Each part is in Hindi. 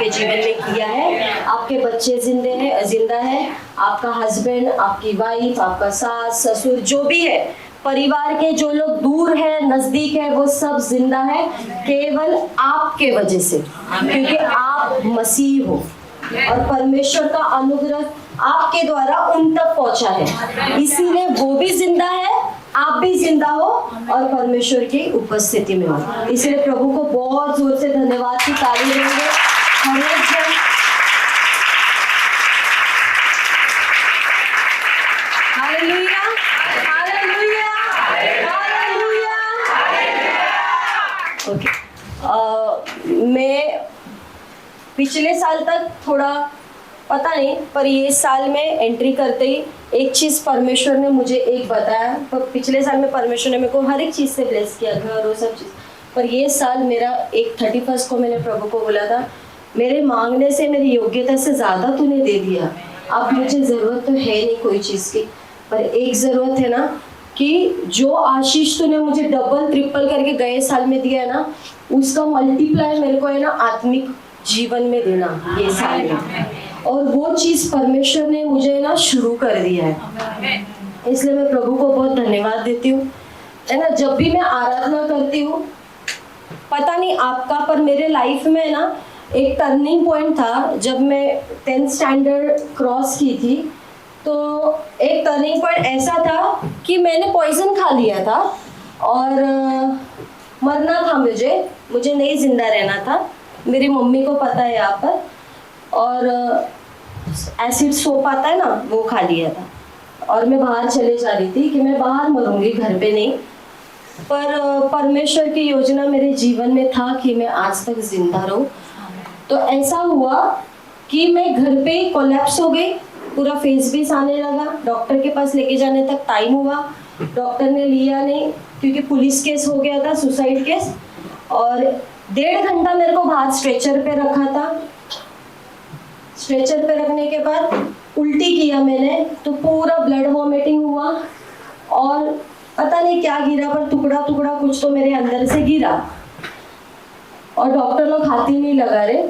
आपके जीवन में किया है। आपके बच्चे जिंदा है, आपका हस्बैंड, आपकी वाइफ, आपका सास ससुर जो भी है, परिवार के जो लोग दूर है नजदीक है, वो सब जिंदा है केवल आपके वजह से, क्योंकि आप मसीह हो और परमेश्वर का अनुग्रह आपके द्वारा उन तक पहुंचा है, इसीलिए वो भी जिंदा है, आप भी जिंदा हो और परमेश्वर की उपस्थिति में हो। इसलिए प्रभु को बहुत जोर से धन्यवाद की ताली देंगे। Hallelujah, hallelujah, hallelujah. ओके, मैं पिछले साल तक थोड़ा पता नहीं, पर ये साल में एंट्री करते ही एक चीज़ परमेश्वर ने मुझे एक बताया। पर पिछले साल में परमेश्वर ने मेरे को हर एक चीज़ से ब्लेस किया, घर और सब चीज़। पर ये साल मेरा एक 31 को मैंने प्रभु को बोला था, मेरे मांगने से मेरी योग्यता से ज़्यादा तूने दे दिया, अब मुझे ज़रूरत तो है नहीं कोई चीज़ की, पर एक ज़रूरत है ना कि जो आशीष तूने मुझे डबल ट्रिपल करके गए साल में दिया है ना, उसका मल्टीप्लाई मेरे को है ना आत्मिक जीवन में देना ये साल में। और वो चीज़ परमेश्वर ने मुझे ना शुरू कर दिया है, इसलिए मैं प्रभु को बहुत धन्यवाद देती हूँ, है ना। जब भी मैं आराधना करती हूँ, पता नहीं आपका, पर मेरे लाइफ में ना एक टर्निंग पॉइंट था जब मैं 10th स्टैंडर्ड क्रॉस की थी। तो एक टर्निंग पॉइंट ऐसा था कि मैंने पॉइजन खा लिया था और मरना था, मुझे नहीं जिंदा रहना था। मेरी मम्मी को पता है यहाँ पर, और एसिड सोप आता है ना, वो खा लिया था और मैं बाहर चले जा रही थी कि मैं बाहर मरूंगी, घर पे नहीं। पर परमेश्वर की योजना मेरे जीवन में था कि मैं आज तक जिंदा रहूं। तो ऐसा हुआ कि मैं घर पे ही कोलैप्स हो गई, पूरा फेस भी आने लगा, डॉक्टर के पास लेके जाने तक टाइम हुआ, डॉक्टर ने लिया नहीं क्योंकि पुलिस केस हो गया था, सुसाइड केस। और 1.5 घंटा मेरे को बाहर स्ट्रेचर पे रखा था। स्ट्रेचर पे रखने के बाद उल्टी किया मैंने, तो पूरा ब्लड वॉमिटिंग हुआ और पता नहीं क्या गिरा, पर टुकड़ा टुकड़ा कुछ तो मेरे अंदर से गिरा और डॉक्टर लोग हाथ ही नहीं लगा रहे।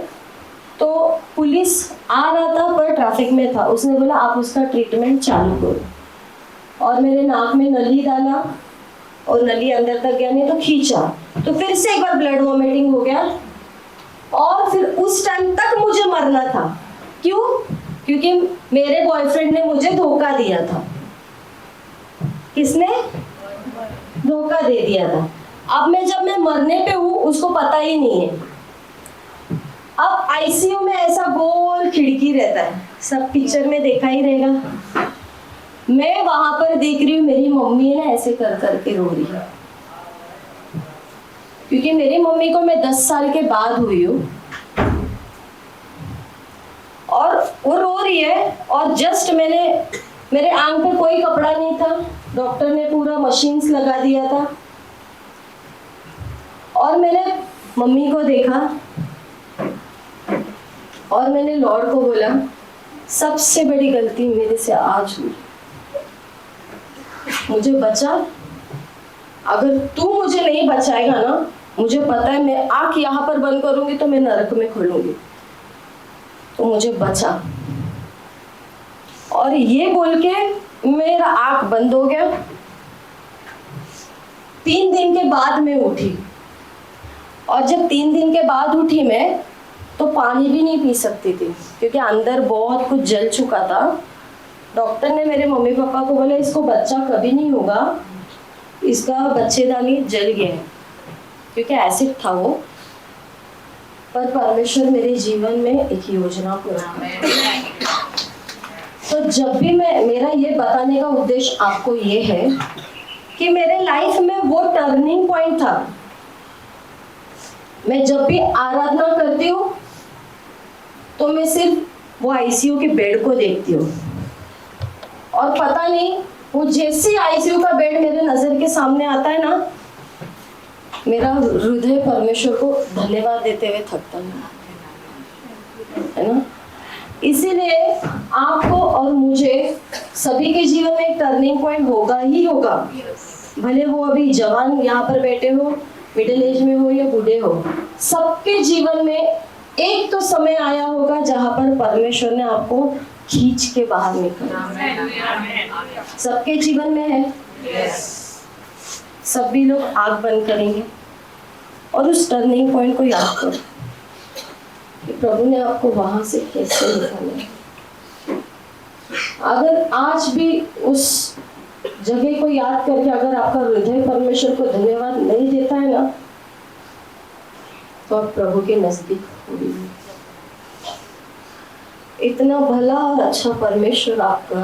तो पुलिस आ रहा था पर ट्रैफिक में था, उसने बोला आप उसका ट्रीटमेंट चालू करो, और मेरे नाक में नली डाला और नली अंदर तक गया नहीं तो खींचा, तो फिर से एक बार ब्लड वॉमिटिंग हो गया। और फिर उस टाइम तक मुझे मरना था। क्यों? क्योंकि मेरे बॉयफ्रेंड ने मुझे धोखा दिया था। किसने धोखा दे दिया था? अब जब मैं मरने पे हूँ, उसको पता ही नहीं है। अब आईसीयू में ऐसा गोल खिड़की रहता है, सब पिक्चर में देखा ही रहेगा। मैं वहां पर देख रही हूँ, मेरी मम्मी है ना ऐसे कर करके रो रही है, क्योंकि मेरी मम्मी को मैं 10 साल के बाद हुई हूँ और वो रो रही है। और जस्ट मेरे आंख पे कोई कपड़ा नहीं था, डॉक्टर ने पूरा मशीन्स लगा दिया था, और मैंने मम्मी को देखा और मैंने लॉर्ड को बोला, सबसे बड़ी गलती मेरे से आज हुई, मुझे बचा। अगर तू मुझे नहीं बचाएगा ना, मुझे पता है मैं आंख यहाँ पर बंद करूंगी तो मैं नरक में खुलूंगी, तो मुझे बचा। और ये बोल के मेरा आंख बंद हो गया। 3 दिन के बाद मैं उठी, और जब 3 दिन के बाद उठी मैं, तो पानी भी नहीं पी सकती थी क्योंकि अंदर बहुत कुछ जल चुका था। डॉक्टर ने मेरे मम्मी पापा को बोला इसको बच्चा कभी नहीं होगा, इसका बच्चेदानी जल गया है, क्योंकि एसिड था वो। पर परमेश्वर मेरे जीवन में एक योजना पूरा। तो जब भी मेरा ये बताने का उद्देश्य आपको ये है कि मेरे लाइफ में वो टर्निंग पॉइंट था। मैं जब भी आराधना करती हूँ तो मैं सिर्फ वो आईसीयू के बेड को देखती हूँ, और पता नहीं वो जैसे आईसीयू का बेड मेरे नजर के सामने आता है ना, मेरा हृदय परमेश्वर को धन्यवाद देते हुए थकता है ना। इसीलिए आपको और मुझे सभी के जीवन में एक टर्निंग पॉइंट होगा ही होगा, भले वो अभी जवान यहाँ पर बैठे हो, मिडिल एज में हो या बूढ़े हो, सबके जीवन में एक तो समय आया होगा जहां पर परमेश्वर ने आपको खींच के बाहर निकाला। सबके जीवन में है। सभी लोग आंख बंद करेंगे और उस टर्निंग पॉइंट को याद करो कि प्रभु ने आपको वहां से कैसे निकाला। अगर आज भी उस जगह को याद करके अगर आपका हृदय परमेश्वर को धन्यवाद नहीं देता है ना, तो आप प्रभु के नजदीक होंगे। इतना भला और अच्छा परमेश्वर आपका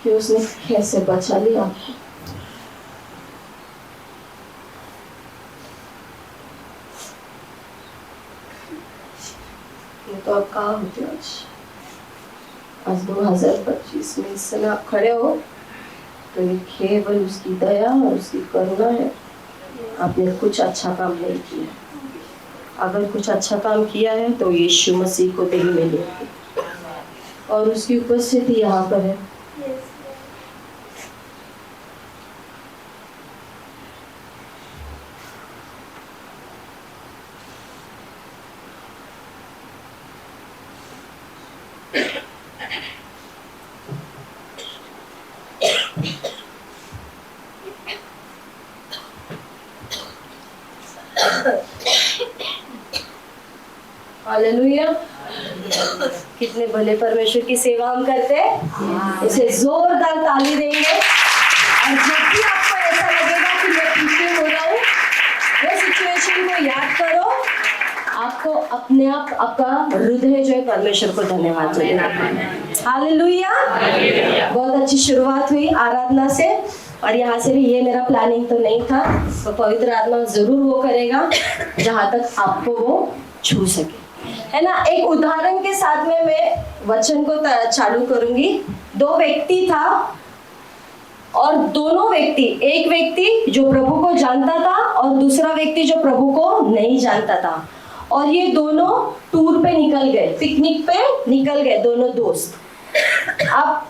कि उसने कैसे बचा लिया आपको। तो आप कहाँ होते आज 2025 में इस समय आप खड़े हो तो ये केवल उसकी दया और उसकी करुणा है। आपने कुछ अच्छा काम नहीं किया। अगर कुछ अच्छा काम किया है तो यीशु मसीह को दिल में ले और उसकी उपस्थिति यहाँ पर है। हालेलुया। कितने भले परमेश्वर की सेवा हम करते हैं। इसे जोरदार ताली देंगे। और जब भी आपको ऐसा लगेगा कि मैं पीछे हो रहा हूँ, वो सिचुएशन को याद करो, आपको अपने आप आपका हृदय जो है परमेश्वर को धन्यवाद देना। हालेलुया। बहुत अच्छी शुरुआत हुई आराधना से। और यहाँ से भी ये मेरा प्लानिंग तो नहीं था, तो पवित्र आत्मा जरूर वो करेगा जहाँ तक आपको वो छू सके, है ना। एक उदाहरण के साथ में मैं वचन को चालू करूंगी। दो व्यक्ति था और दोनों व्यक्ति, एक व्यक्ति जो प्रभु को जानता था और दूसरा व्यक्ति जो प्रभु को नहीं जानता था, और ये दोनों टूर पे निकल गए, पिकनिक पे निकल गए दोनों दोस्त। अब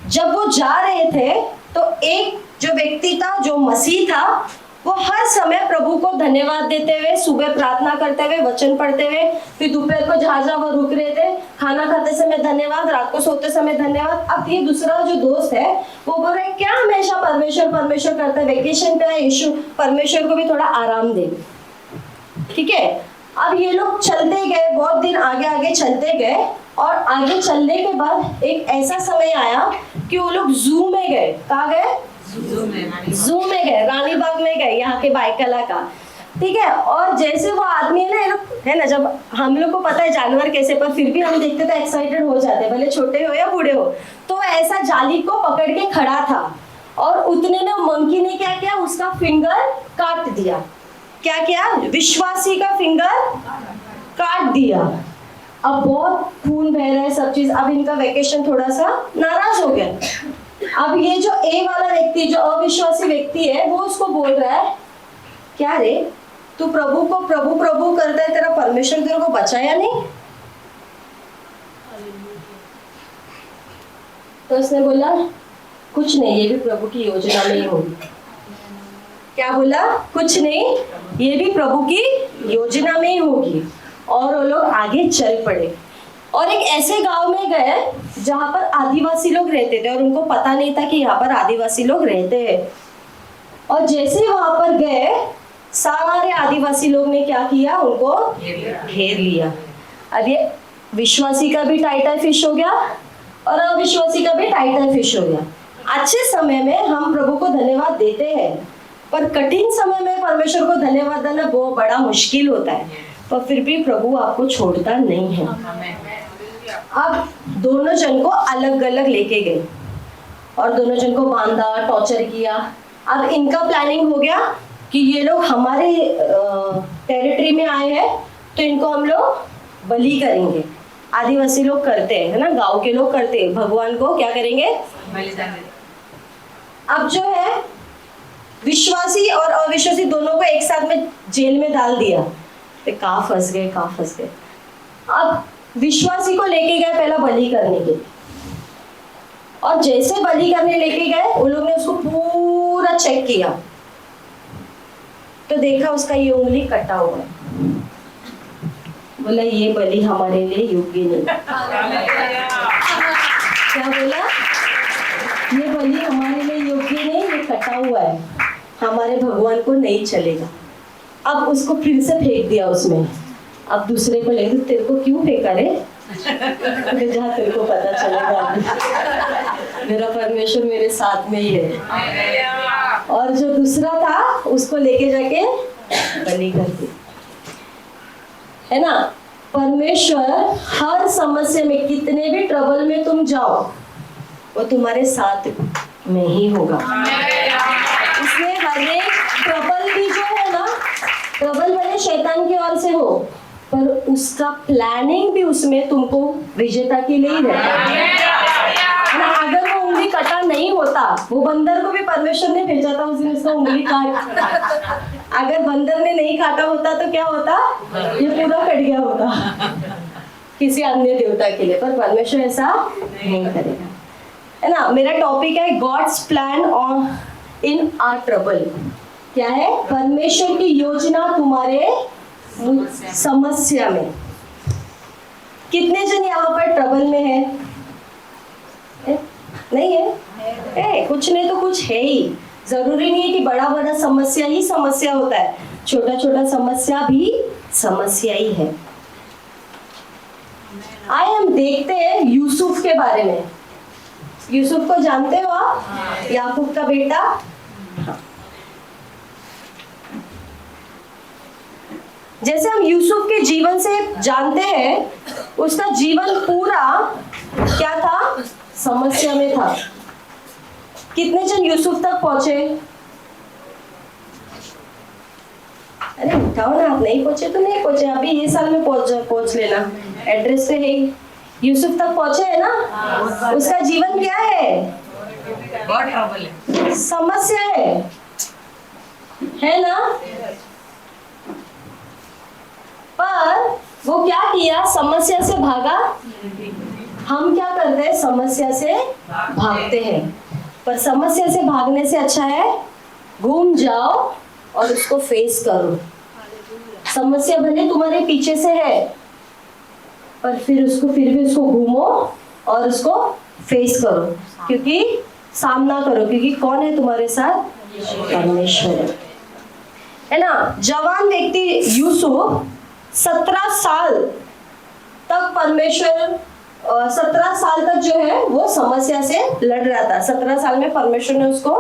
जब वो जा रहे थे तो एक जो व्यक्ति था, जो मसीह था, वो हर समय प्रभु को धन्यवाद देते हुए, सुबह प्रार्थना करते हुए, वचन पढ़ते हुए, फिर दोपहर को जहां वो रुक रहे थे, खाना खाते समय धन्यवाद, रात को सोते समय धन्यवाद। अब ये दूसरा जो दोस्त है वो बोल रहे क्या हमेशा परमेश्वर परमेश्वर करता है, वेकेशन पे है यीशु, परमेश्वर को भी थोड़ा आराम दे। ठीक है। अब ये लोग चलते गए, बहुत दिन आगे आगे चलते गए, और आगे चलने के बाद एक ऐसा समय आया कि वो लोग जू में गए। कहाँ गए? जू में गए, रानी बाग में गए, यहाँ के बाइकला का। ठीक है। और जैसे वो आदमी है ना, है ना, जब हम लोग को पता है जानवर कैसे, पर फिर भी हम देखते तो एक्साइटेड हो जाते, भले छोटे हो या बूढ़े हो। तो ऐसा जाली को पकड़ के खड़ा था और उतने ने मंकी ने क्या किया, उसका फिंगर काट दिया। क्या किया? विश्वासी का फिंगर काट दिया। अब बहुत खून बह रहा है, सब चीज। अब इनका वेकेशन थोड़ा सा नाराज हो गया। अब ये जो ए वाला व्यक्ति, जो अविश्वासी व्यक्ति है, वो उसको बोल रहा है क्या रे, तू प्रभु को प्रभु प्रभु करता है, तेरा परमेश्वर तेरे को बचाया नहीं? तो उसने बोला कुछ नहीं, ये भी प्रभु की योजना में ही होगी। क्या बोला? कुछ नहीं, ये भी प्रभु की योजना में ही होगी। और वो लोग आगे चल पड़े और एक ऐसे गांव में गए जहां पर आदिवासी लोग रहते थे, और उनको पता नहीं था कि यहाँ पर आदिवासी लोग रहते हैं। और जैसे वहां पर गए, सारे आदिवासी लोग ने क्या किया, उनको घेर लिया। अब ये विश्वासी का भी टाइटल फिश हो गया और अविश्वासी का भी टाइटल फिश हो गया। अच्छे समय में हम प्रभु को धन्यवाद देते हैं, पर कठिन समय में परमेश्वर को धन्यवाद देना बहुत बड़ा मुश्किल होता है, पर फिर भी प्रभु आपको छोड़ता नहीं है। अब दोनों जन को अलग अलग लेके गए और दोनों जन को बांधा, टॉर्चर किया। अब इनका प्लानिंग हो गया कि ये लोग हमारे टेरिटरी में आए हैं, तो इनको हम लोग बलि करेंगे। आदिवासी लोग करते हैं, है ना, गांव के लोग करते हैं, भगवान को क्या करेंगे? अब जो है विश्वासी और अविश्वासी दोनों को एक साथ में जेल में डाल दिया। तो कहाँ फंस गए। अब विश्वासी को लेके गए पहला बलि करने के लिए, और जैसे बलि करने लेके गए, उन लोग ने उसको पूरा चेक किया, तो देखा उसका ये उंगली कटा हुआ है। बोला ये बलि हमारे लिए योग्य नहीं। क्या बोला? ये बलि हमारे लिए योग्य नहीं, ये कटा हुआ है, हमारे भगवान को नहीं चलेगा। अब उसको फिर से फेंक दिया उसमें। अब दूसरे को ले, तेरे को क्यों फेंका रे? जहाँ तेरे को पता चलेगा मेरा परमेश्वर मेरे साथ में ही है। और जो दूसरा था उसको लेके जाके बलि कर दी, है ना। परमेश्वर हर समस्या में, कितने भी ट्रबल में तुम जाओ, वो तुम्हारे साथ में ही होगा। इसलिए हर एक ट्रबल भी जो है ना, ट्रबल भले शैतान की ओर से हो, पर उसका प्लानिंग भी उसमें तुमको विजेता के लिए ही रहता है। अगर वो उंगली कटा नहीं होता, वो बंदर को भी परमेश्वर ने भेजा था उसने उसका उंगली काट। अगर बंदर ने नहीं काटा होता तो क्या होता? ये पूरा कट गया होता किसी अन्य देवता के लिए, पर परमेश्वर ऐसा नहीं करेगा, है ना। मेरा टॉपिक है God's plan on in our trouble. क्या है? परमेश्वर की योजना तुम्हारे समस्या में। कितने जन यहाँ पर ट्रबल में है? नहीं है? कुछ नहीं तो कुछ है ही। जरूरी नहीं है कि बड़ा बड़ा समस्या ही समस्या होता है, छोटा छोटा समस्या भी समस्या ही है। आइए हम देखते हैं यूसुफ के बारे में। यूसुफ को जानते हो आप? याकूब का बेटा। जैसे हम यूसुफ के जीवन से जानते हैं, उसका जीवन पूरा क्या था? समस्या में था। कितने जन यूसुफ तक पहुंचे? अरे उठाओ ना, आप नहीं पहुंचे तो नहीं पहुंचे, अभी ये साल में पहुंच लेना, एड्रेस पे है। यूसुफ तक पहुंचे है ना? उसका जीवन क्या है? बहुत ट्रबल है, समस्या है ना। पर वो क्या किया? समस्या से भागा। हम क्या करते हैं? समस्या से भागते हैं, पर समस्या से भागने से अच्छा है घूम जाओ और उसको फेस करो। समस्या भले तुम्हारे पीछे से है, पर फिर भी उसको घूमो और उसको फेस करो, क्योंकि सामना करो, क्योंकि कौन है तुम्हारे साथ? परमेश्वर है ना। जवान व्यक्ति यूसुफ 17 साल तक परमेश्वर 17 साल तक जो है वो समस्या से लड़ रहा था। 17 साल में परमेश्वर ने उसको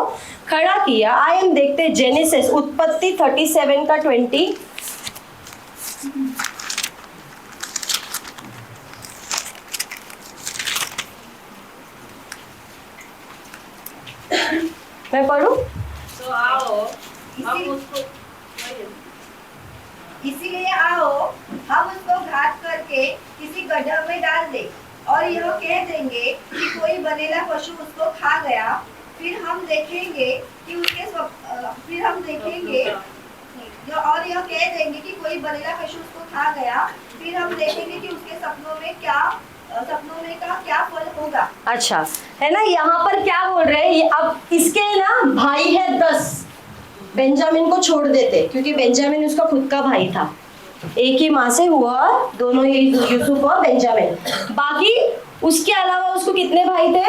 खड़ा किया। आइए हम देखते हैं जेनेसिस, उत्पत्ति 37 का 20। मैं पढ़ूं? तो आओ हम उसको, इसीलिए आओ हम उसको घात करके किसी गड्ढे में डाल दे और यह कह देंगे कि कोई बनेला पशु उसको खा गया। फिर हम देखेंगे कि उसके सपनों में का क्या फल होगा। अच्छा, है ना। यहाँ पर क्या बोल रहे हैं? अब इसके ना भाई है 10। बेंजामिन को छोड़ देते, क्योंकि बेंजामिन उसका खुद का भाई था, एक ही माँ से हुआ, दोनों ही, यूसुफ और बेंजामिन। बाकी उसके अलावा उसको कितने भाई थे?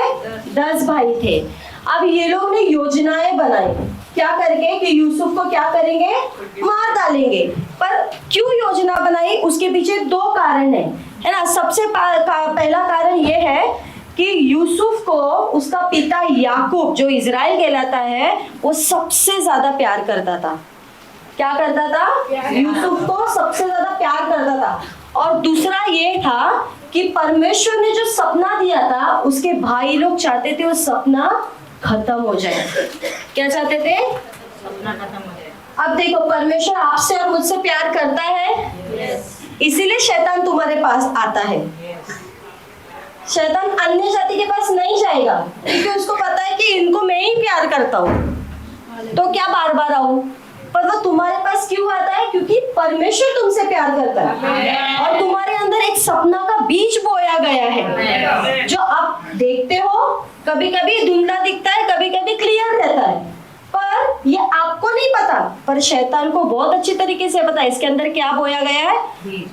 10 भाई थे। अब ये लोग ने योजनाएं बनाई, क्या करके कि यूसुफ को क्या करेंगे? मार डालेंगे। पर क्यों योजना बनाई? उसके पीछे 2 कारण है ना। सबसे पहला कारण ये है कि यूसुफ को उसका पिता याकूब, जो इजराइल कहलाता है, वो सबसे ज्यादा प्यार करता था। क्या करता था? यूसुफ को सबसे ज्यादा प्यार करता था। और दूसरा ये था कि परमेश्वर ने जो सपना दिया था, उसके भाई लोग चाहते थे वो सपना खत्म हो जाए। क्या चाहते थे? सपना खत्म हो जाए। अब देखो, परमेश्वर आपसे और मुझसे प्यार करता है, इसीलिए शैतान तुम्हारे पास आता है। शैतान अन्य जाति के पास नहीं जाएगा, क्योंकि उसको पता है कि इनको मैं ही प्यार करता हूँ, तो क्या बार बार आऊं। पर वो तुम्हारे पास क्यों आता है? क्योंकि परमेश्वर तुमसे प्यार करता है और तुम्हारे अंदर एक सपना का बीज बोया गया है, जो आप देखते हो। कभी कभी धुंधला दिखता है, कभी कभी क्लियर रहता है, पर ये आप आपको नहीं पता, पर शैतान को बहुत अच्छी तरीके से पता है इसके अंदर क्या बोया गया है।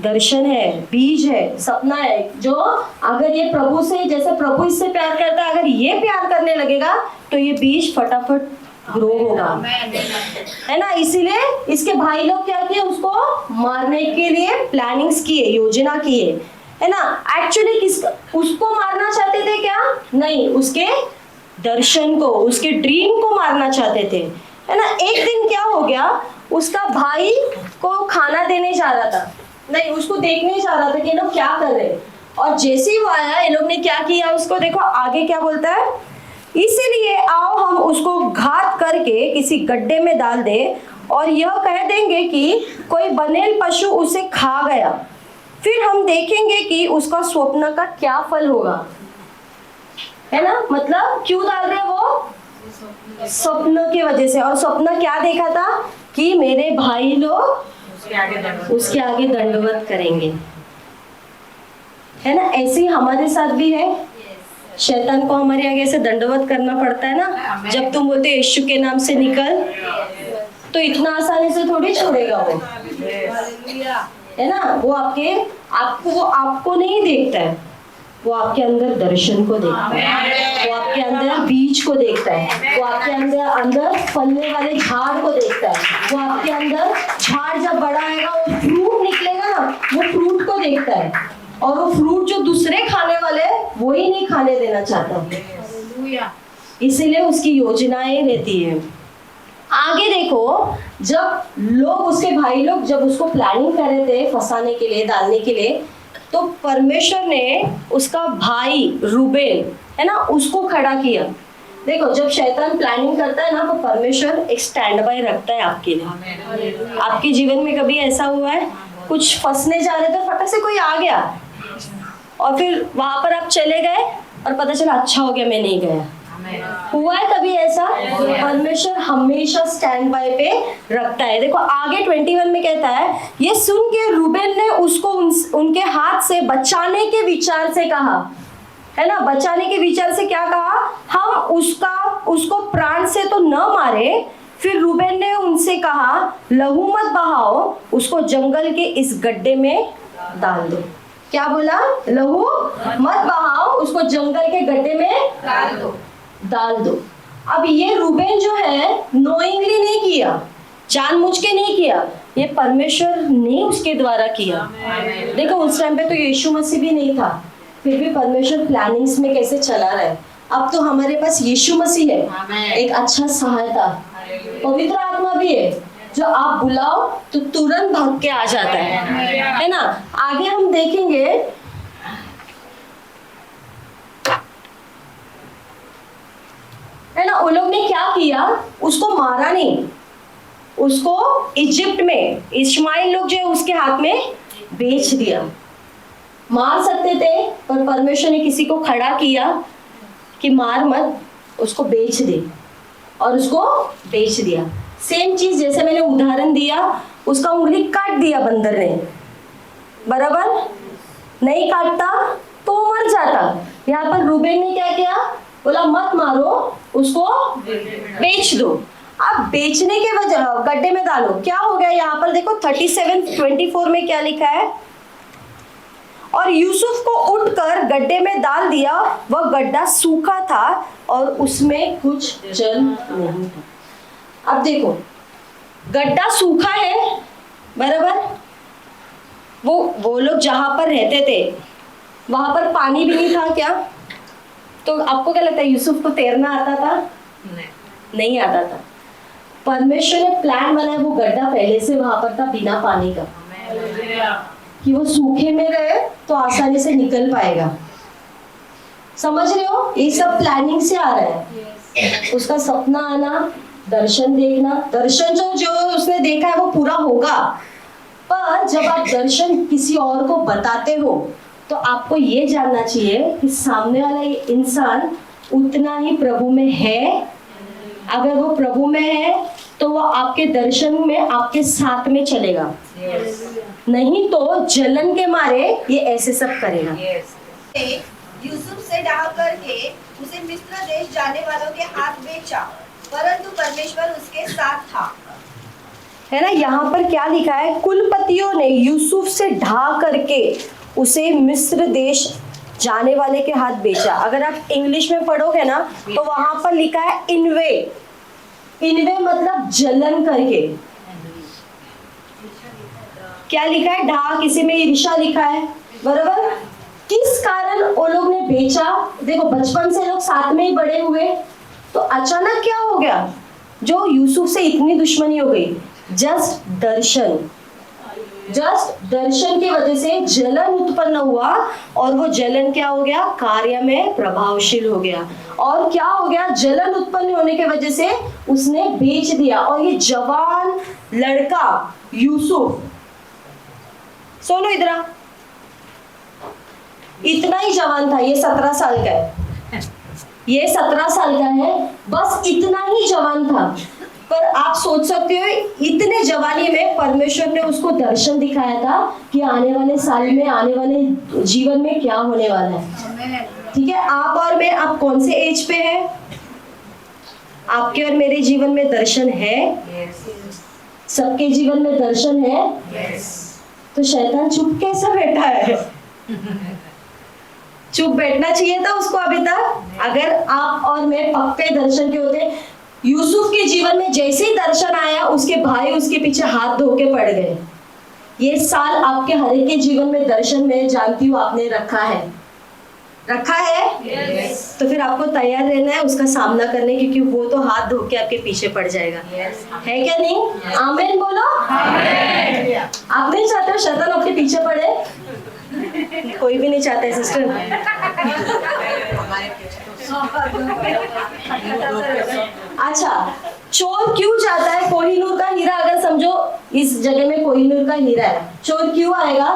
दर्शन है, बीज है, सपना है, जो अगर ये प्रभु से, जैसे प्रभु इससे प्यार करता है, अगर ये प्यार करने लगेगा तो ये बीज फटाफट ग्रो होगा, है ना। इसीलिए इसके भाई लोग क्या किए, उसको मारने के लिए प्लानिंग्स किए, योजना किए, है ना। एक्चुअली उसको मारना चाहते थे क्या? नहीं, उसके दर्शन को, उसके ड्रीम को मारना चाहते थे, है ना। एक दिन क्या हो गया, उसका भाई को खाना देने जा रहा था, नहीं उसको देखने जा रहा था कि ये लोग क्या कर रहे हैं, और जैसे ही वो आया इन लोग ने क्या किया उसको, देखो आगे क्या बोलता है, इसीलिए आओ हम उसको घात करके किसी गड्ढे में डाल दे और यह कह देंगे कि कोई बनेल पशु उसे खा गया, फिर हम देखेंगे कि उसका स्वप्न का क्या फल होगा, है ना। मतलब क्यों डाल रहे वो? स्वप्न की वजह से। और स्वप्न क्या देखा था कि मेरे भाई लोग उसके आगे दंडवत करेंगे, है ना। ऐसे ही हमारे साथ भी है, शैतान को हमारे आगे से दंडवत करना पड़ता है ना। जब तुम बोलते यीशु के नाम से निकल, तो इतना आसानी से थोड़ी छोड़ेगा वो, है ना। वो आपको नहीं देखता है, वो आपके अंदर दर्शन को देखता है, वो आपके अंदर बीज को देखता है, वो आपके अंदर फलने वाले झाड़ को देखता है, वो आपके अंदर झाड़ जब बड़ा आएगा, वो फ्रूट निकलेगा ना, वो फ्रूट को देखता है, और वो फ्रूट जो दूसरे खाने वाले वो ही नहीं खाने देना चाहता, इसीलिए उसकी योजनाएं रहती है। आगे देखो, जब लोग, उसके भाई लोग जब उसको प्लानिंग कर रहे थे फंसाने के लिए, डालने के लिए, तो परमेश्वर ने उसका भाई रूबेन, है ना, उसको खड़ा किया। देखो जब शैतान प्लानिंग करता है ना, तो परमेश्वर एक स्टैंड बाय रखता है आपके लिए। आपके जीवन में कभी ऐसा हुआ है, कुछ फंसने जा रहे थे, फटक से कोई आ गया और फिर वहां पर आप चले गए और पता चला अच्छा हो गया मैं नहीं गया? हुआ है कभी ऐसा? परमेश्वर हमेशा स्टैंड बाय पे रखता है। देखो आगे 21 में कहता है, ये सुन के रूबेन ने उसको उनके हाथ से बचाने के विचार से कहा, है ना। बचाने के विचार से क्या कहा, हम उसको प्राण से तो न मारे। फिर रूबेन ने उनसे कहा, लहू मत बहाओ, उसको जंगल के इस गड्ढे में डाल दो। क्या बोला? लहू मत बहाओ, उसको जंगल के गड्ढे में डाल दो। अब ये रूबेन जो है नोइंगली नहीं किया, जानबूझ के नहीं किया, ये परमेश्वर ने उसके द्वारा किया। देखो उस टाइम पे तो यीशु मसीह भी नहीं था, फिर भी परमेश्वर प्लानिंग्स में कैसे चला रहा है। अब तो हमारे पास यीशु मसीह है, एक अच्छा सहायता, पवित्र आत्मा भी है, जो आप बुलाओ तो तुरंत भाग के आ जाता है ना। आगे हम देखेंगे, है ना। उन लोग ने क्या किया, उसको मारा नहीं, उसको इजिप्ट में इस्माइल लोग जो है उसके हाथ में बेच दिया। मार सकते थे, पर परमेश्वर ने किसी को खड़ा किया कि मार मत, उसको बेच दे, और उसको बेच दिया। सेम चीज जैसे मैंने उदाहरण दिया, उसका उंगली काट दिया बंदर ने, बराबर। नहीं काटता तो मर जाता। यहाँ पर रूबेन ने क्या किया, बोला मत मारो, उसको बेच दो। अब बेचने के वजह गड्ढे में डालो, क्या हो गया यहाँ पर देखो 37:24 में क्या लिखा है, और यूसुफ को उठकर गड्ढे में डाल दिया, वह गड्ढा सूखा था और उसमें कुछ जल नहीं था। अब देखो गड्ढा सूखा है, बराबर। वो लोग जहां पर रहते थे वहां पर पानी भी नहीं था क्या? तो आपको क्या लगता है, यूसुफ को तैरना आता था? नहीं आता था। परमेश्वर ने प्लान बनाया, वो गड्ढा पहले से वहां पर था बिना पानी का, कि वो सूखे में रहे तो आसानी से निकल पाएगा। समझ रहे हो, ये सब प्लानिंग से आ रहा है। उसका सपना आना, दर्शन देखना, दर्शन जो उसने देखा है वो पूरा होगा। पर जब आप दर्शन किसी और को बताते हो तो आपको ये जानना चाहिए कि सामने वाला ये इंसान उतना ही प्रभु में है। अगर वो प्रभु में है तो वो आपके दर्शन में आपके साथ में चलेगा, नहीं तो जलन के मारे ये ऐसे सब करेगा। यूसुफ से डाह करके उसे मिस्र देश जाने वालों के हाथ बेचा परंतु परमेश्वर उसके साथ था। है ना, यहाँ पर क्या लिखा है, कुलपतियों ने यूसुफ से ढा करके उसे मिस्र देश जाने वाले के हाथ बेचा। अगर आप इंग्लिश में पढ़ोगे ना तो वहां पर लिखा है इनवे। इनवे मतलब जलन करके। क्या लिखा है, ढा, किसी में ईर्ष्या लिखा है, बराबर। किस कारण वो लोग ने बेचा? देखो बचपन से लोग साथ में ही बड़े हुए, तो अचानक क्या हो गया, जो यूसुफ से इतनी दुश्मनी हो गई, जस्ट दर्शन की वजह से जलन उत्पन्न हुआ, और वो जलन क्या हो गया, कार्य में प्रभावशील हो गया। और क्या हो गया, जलन उत्पन्न होने की वजह से उसने बेच दिया। और ये जवान लड़का यूसुफ, सुनो इधर, इतना ही जवान था, ये 17 साल का है, ये 17 साल का है, बस इतना ही जवान था। पर आप सोच सकते हो इतने जवानी में परमेश्वर ने उसको दर्शन दिखाया था कि आने वाले साल में, आने वाले जीवन में क्या होने वाला है। ठीक है, आप और मैं, आप कौन से एज पे है? आपके और मेरे जीवन में दर्शन है, सबके जीवन में दर्शन है। तो शैतान चुप कैसे बैठा है? चुप बैठना चाहिए था उसको अभी तक। अगर आप और मैं पक्के दर्शन के होते, यूसुफ के जीवन में जैसे ही दर्शन आया, उसके भाई उसके पीछे हाथ धो के पड़ गए। ये साल आपके हर एक के जीवन में दर्शन, मैं जानती हूँ आपने रखा है, तो फिर आपको तैयार रहना है उसका सामना करने, क्योंकि वो तो हाथ धो के आपके पीछे पड़ जाएगा। है क्या नहीं? आमीन बोलो। आप नहीं चाहते हो शैतान आपके पीछे पड़े? कोई भी नहीं चाहता है सिस्टर। अच्छा, चोर क्यों जाता है? कोहिनूर का हीरा, अगर समझो इस जगह में कोहिनूर का हीरा है, चोर क्यों आएगा?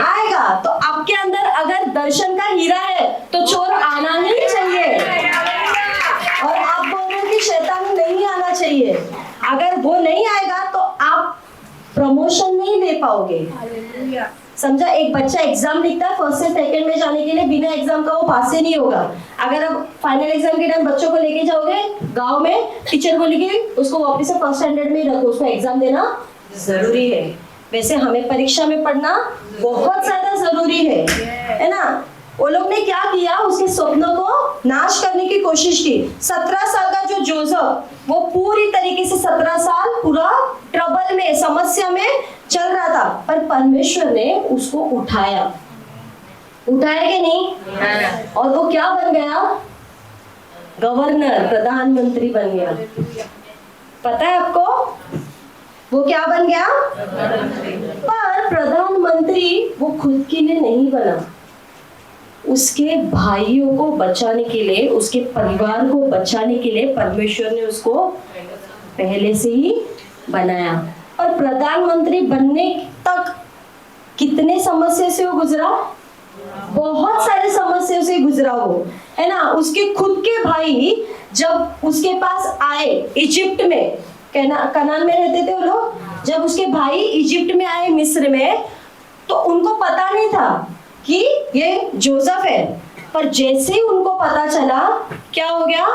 आएगा। तो आपके अंदर अगर दर्शन का हीरा है तो चोर आना ही चाहिए। और आप बोल रहे हो कि शैतान नहीं आना चाहिए, अगर वो नहीं आएगा तो आप प्रमोशन नहीं ले पाओगे। समझा? एक बच्चा एग्जाम लिखता है, फर्स्ट से सेकंड में जाने के लिए, बिना एग्जाम का वो पास ही नहीं होगा। अगर आप फाइनल एग्जाम के टाइम बच्चों को लेके जाओगे गांव में, टीचर बोलेगी उसको वापस से फर्स्ट स्टैंडर्ड में ही रखो, उसको एग्जाम देना जरूरी है। वैसे हमें परीक्षा में पढ़ना बहुत ज्यादा जरूरी है ना। वो लोग ने क्या किया, उसके सपनों को नाश करने की कोशिश की। 17 साल का जो जोसेफ, वो पूरी तरीके से 17 साल पूरा ट्रबल में, समस्या में चल रहा था, पर परमेश्वर ने उसको उठाया कि नहीं? और वो क्या बन गया? गवर्नर, प्रधानमंत्री बन गया। पता है आपको वो क्या बन गया? पर प्रधानमंत्री वो खुद के लिए नहीं बना, उसके भाइयों को बचाने के लिए, उसके परिवार को बचाने के लिए परमेश्वर ने उसको पहले से ही बनाया। और प्रधानमंत्री बनने तक कितने समस्या से वो गुजरा? बहुत सारे समस्या से गुजरा वो, है ना। उसके खुद के भाई जब उसके पास आए इजिप्ट में, कनान में रहते थे वो लोग, जब उसके भाई इजिप्ट में आए मिस्र में, तो उनको पता नहीं था कि ये जोसेफ है। पर जैसे ही उनको पता चला, क्या हो गया?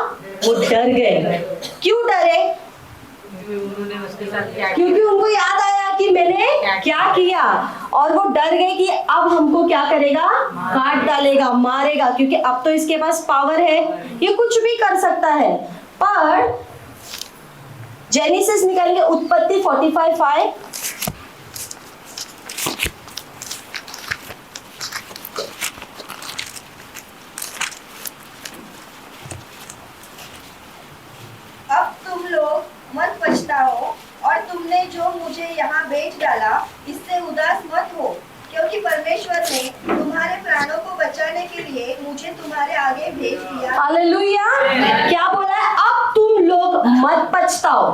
वो डर गए। क्यों डरे? क्योंकि उनको याद आया कि मैंने क्या किया, और वो डर गए कि अब हमको क्या करेगा? काट डालेगा, मारेगा, क्योंकि अब तो इसके पास पावर है, ये कुछ भी कर सकता है। पर जेनेसिस निकालेंगे, उत्पत्ति 45:5। अब तुम लोग मत पछताओ, और तुमने जो मुझे यहाँ बेच डाला, इससे उदास मत हो, क्योंकि परमेश्वर ने तुम्हारे प्राणों को बचाने के लिए मुझे तुम्हारे आगे भेज दिया। हालेलुया। क्या बोला है? अब तुम लोग मत पछताओ,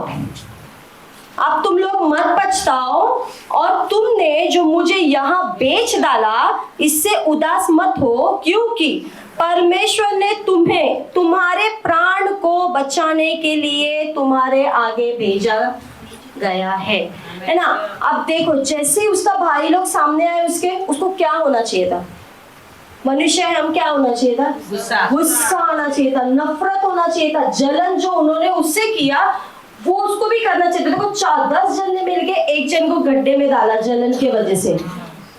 अब तुम लोग मत पछताओ, और तुमने जो मुझे यहाँ बेच डाला, इससे उदास मत हो, क्योंकि परमेश्वर ने तुम्हें तुम्हारे प्राण को बचाने के लिए तुम्हारे आगे भेजा गया है ना। अब देखो, जैसे ही उसका भाई लोग सामने आए, उसको क्या होना चाहिए था? मनुष्य है, हम क्या होना चाहिए था? गुस्सा आना चाहिए था, नफरत होना चाहिए था, जलन जो उन्होंने उससे किया वो उसको भी करना चाहिए था। देखो 10 जन ने मिलके एक जन को गड्ढे में डाला जलन की वजह से,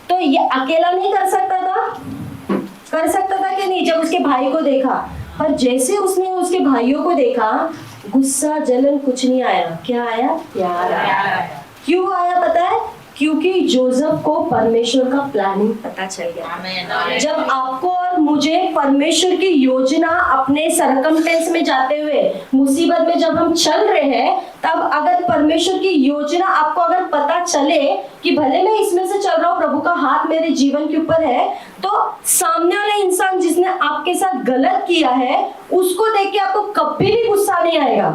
तो ये अकेला नहीं कर सकता था? कर सकता था कि नहीं? जब उसके भाई को देखा, पर जैसे उसने उसके भाइयों को देखा, गुस्सा जलन कुछ नहीं आया। क्या आया? प्यार आया। क्यों आया पता है? क्योंकि जोसेफ को परमेश्वर का प्लानिंग पता चल गया। जब आपको और मुझे परमेश्वर की योजना अपने सरकमटेंस में जाते हुए मुसीबत में जब हम चल रहे हैं, तब अगर परमेश्वर की योजना आपको अगर पता चले कि भले मैं इसमें से चल रहा हूँ, प्रभु का हाथ मेरे जीवन के ऊपर है, तो सामने वाले इंसान जिसने आपके साथ गलत किया है उसको देख के आपको कभी भी गुस्सा नहीं आएगा।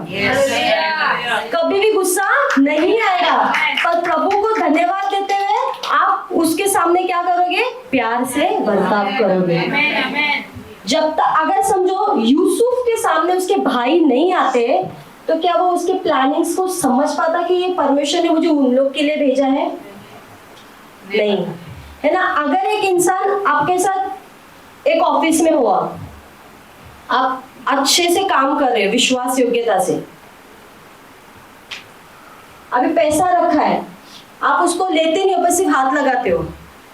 कभी भी गुस्सा नहीं आएगा, पर प्रभु को धन्यवाद देते हुए आप उसके सामने क्या करोगे? प्यार से बर्ताव करोगे। जब तक अगर समझो यूसुफ के सामने उसके भाई नहीं आते, तो क्या वो उसके प्लानिंग्स को समझ पाता कि ये परमेश्वर ने मुझे उन लोग के लिए भेजा है? नहीं, है ना? अगर एक इंसान आपके साथ एक ऑफिस में हुआ, आप अच्छे से काम कर रहे हो विश्वास योग्यता से, अभी पैसा रखा है, आप उसको लेते नहीं हो, बस सिर्फ हाथ लगाते हो,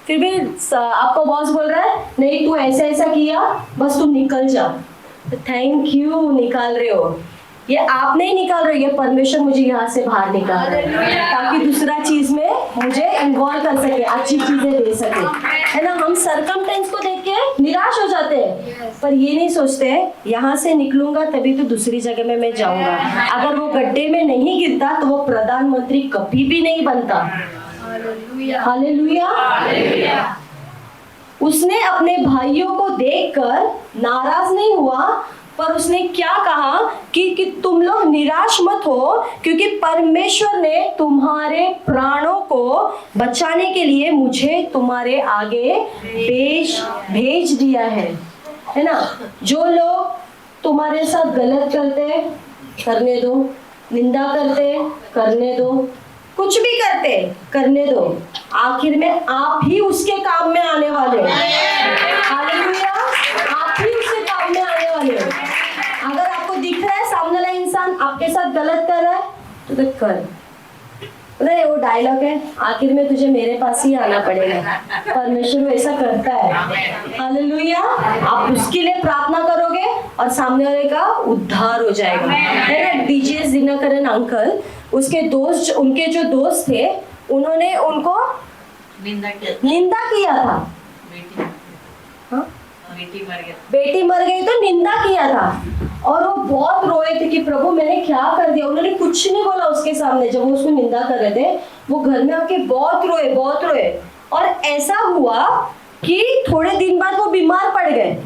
फिर भी आपका बॉस बोल रहा है नहीं तू ऐसा ऐसा किया, बस तू निकल जा, तो थैंक यू निकाल रहे हो। ये आप नहीं निकाल रहे हो, ये परमेश्वर मुझे यहाँ से बाहर निकाल रहे हैं ताकि दूसरा चीज में मुझे इन्वॉल्व कर सके, अच्छी चीजें दे सके, है ना? हम सरकमटेंस को देख के निराश हो जाते हैं, पर ये नहीं सोचते यहाँ से निकलूंगा तभी तो दूसरी जगह में मैं जाऊंगा। अगर वो गड्ढे में नहीं गिरता तो वो प्रधानमंत्री कभी भी नहीं बनता। हालेलुया। उसने अपने भाइयों को देखकर नाराज नहीं हुआ, पर उसने क्या कहा कि तुम लोग निराश मत हो, क्योंकि परमेश्वर ने तुम्हारे प्राणों को बचाने के लिए मुझे तुम्हारे आगे भेज दिया है ना? जो लोग तुम्हारे साथ गलत करते करने दो, निंदा करते करने दो, कुछ भी करते करने दो, आखिर में आप ही उसके काम में आने वाले हो। हालेलुया, आप ही उसके काम में आने वाले हो। अगर आपको दिख रहा है सामने वाला इंसान आपके साथ गलत कर रहा है, तो देख कर, नहीं वो डायलॉग है, आखिर में तुझे मेरे पास ही आना पड़ेगा। परमेश्वर ऐसा करता है। हालेलुया। आप उसके लिए प्रार्थना करोगे और सामने वाले का उद्धार हो जाएगा, है ना? डीजीएस दिनकरन अंकल, उसके दोस्त, उनके जो दोस्त थे, उन्होंने उनको निंदा किया था। बेटी मर गई तो निंदा किया था, और वो बहुत रोए थे कि प्रभु मैंने क्या कर दिया। उन्होंने कुछ नहीं बोला उसके सामने, जब वो उसको निंदा कर रहे थे, वो घर में आके बहुत रोए, और ऐसा हुआ कि थोड़े दिन बाद वो बीमार पड़ गए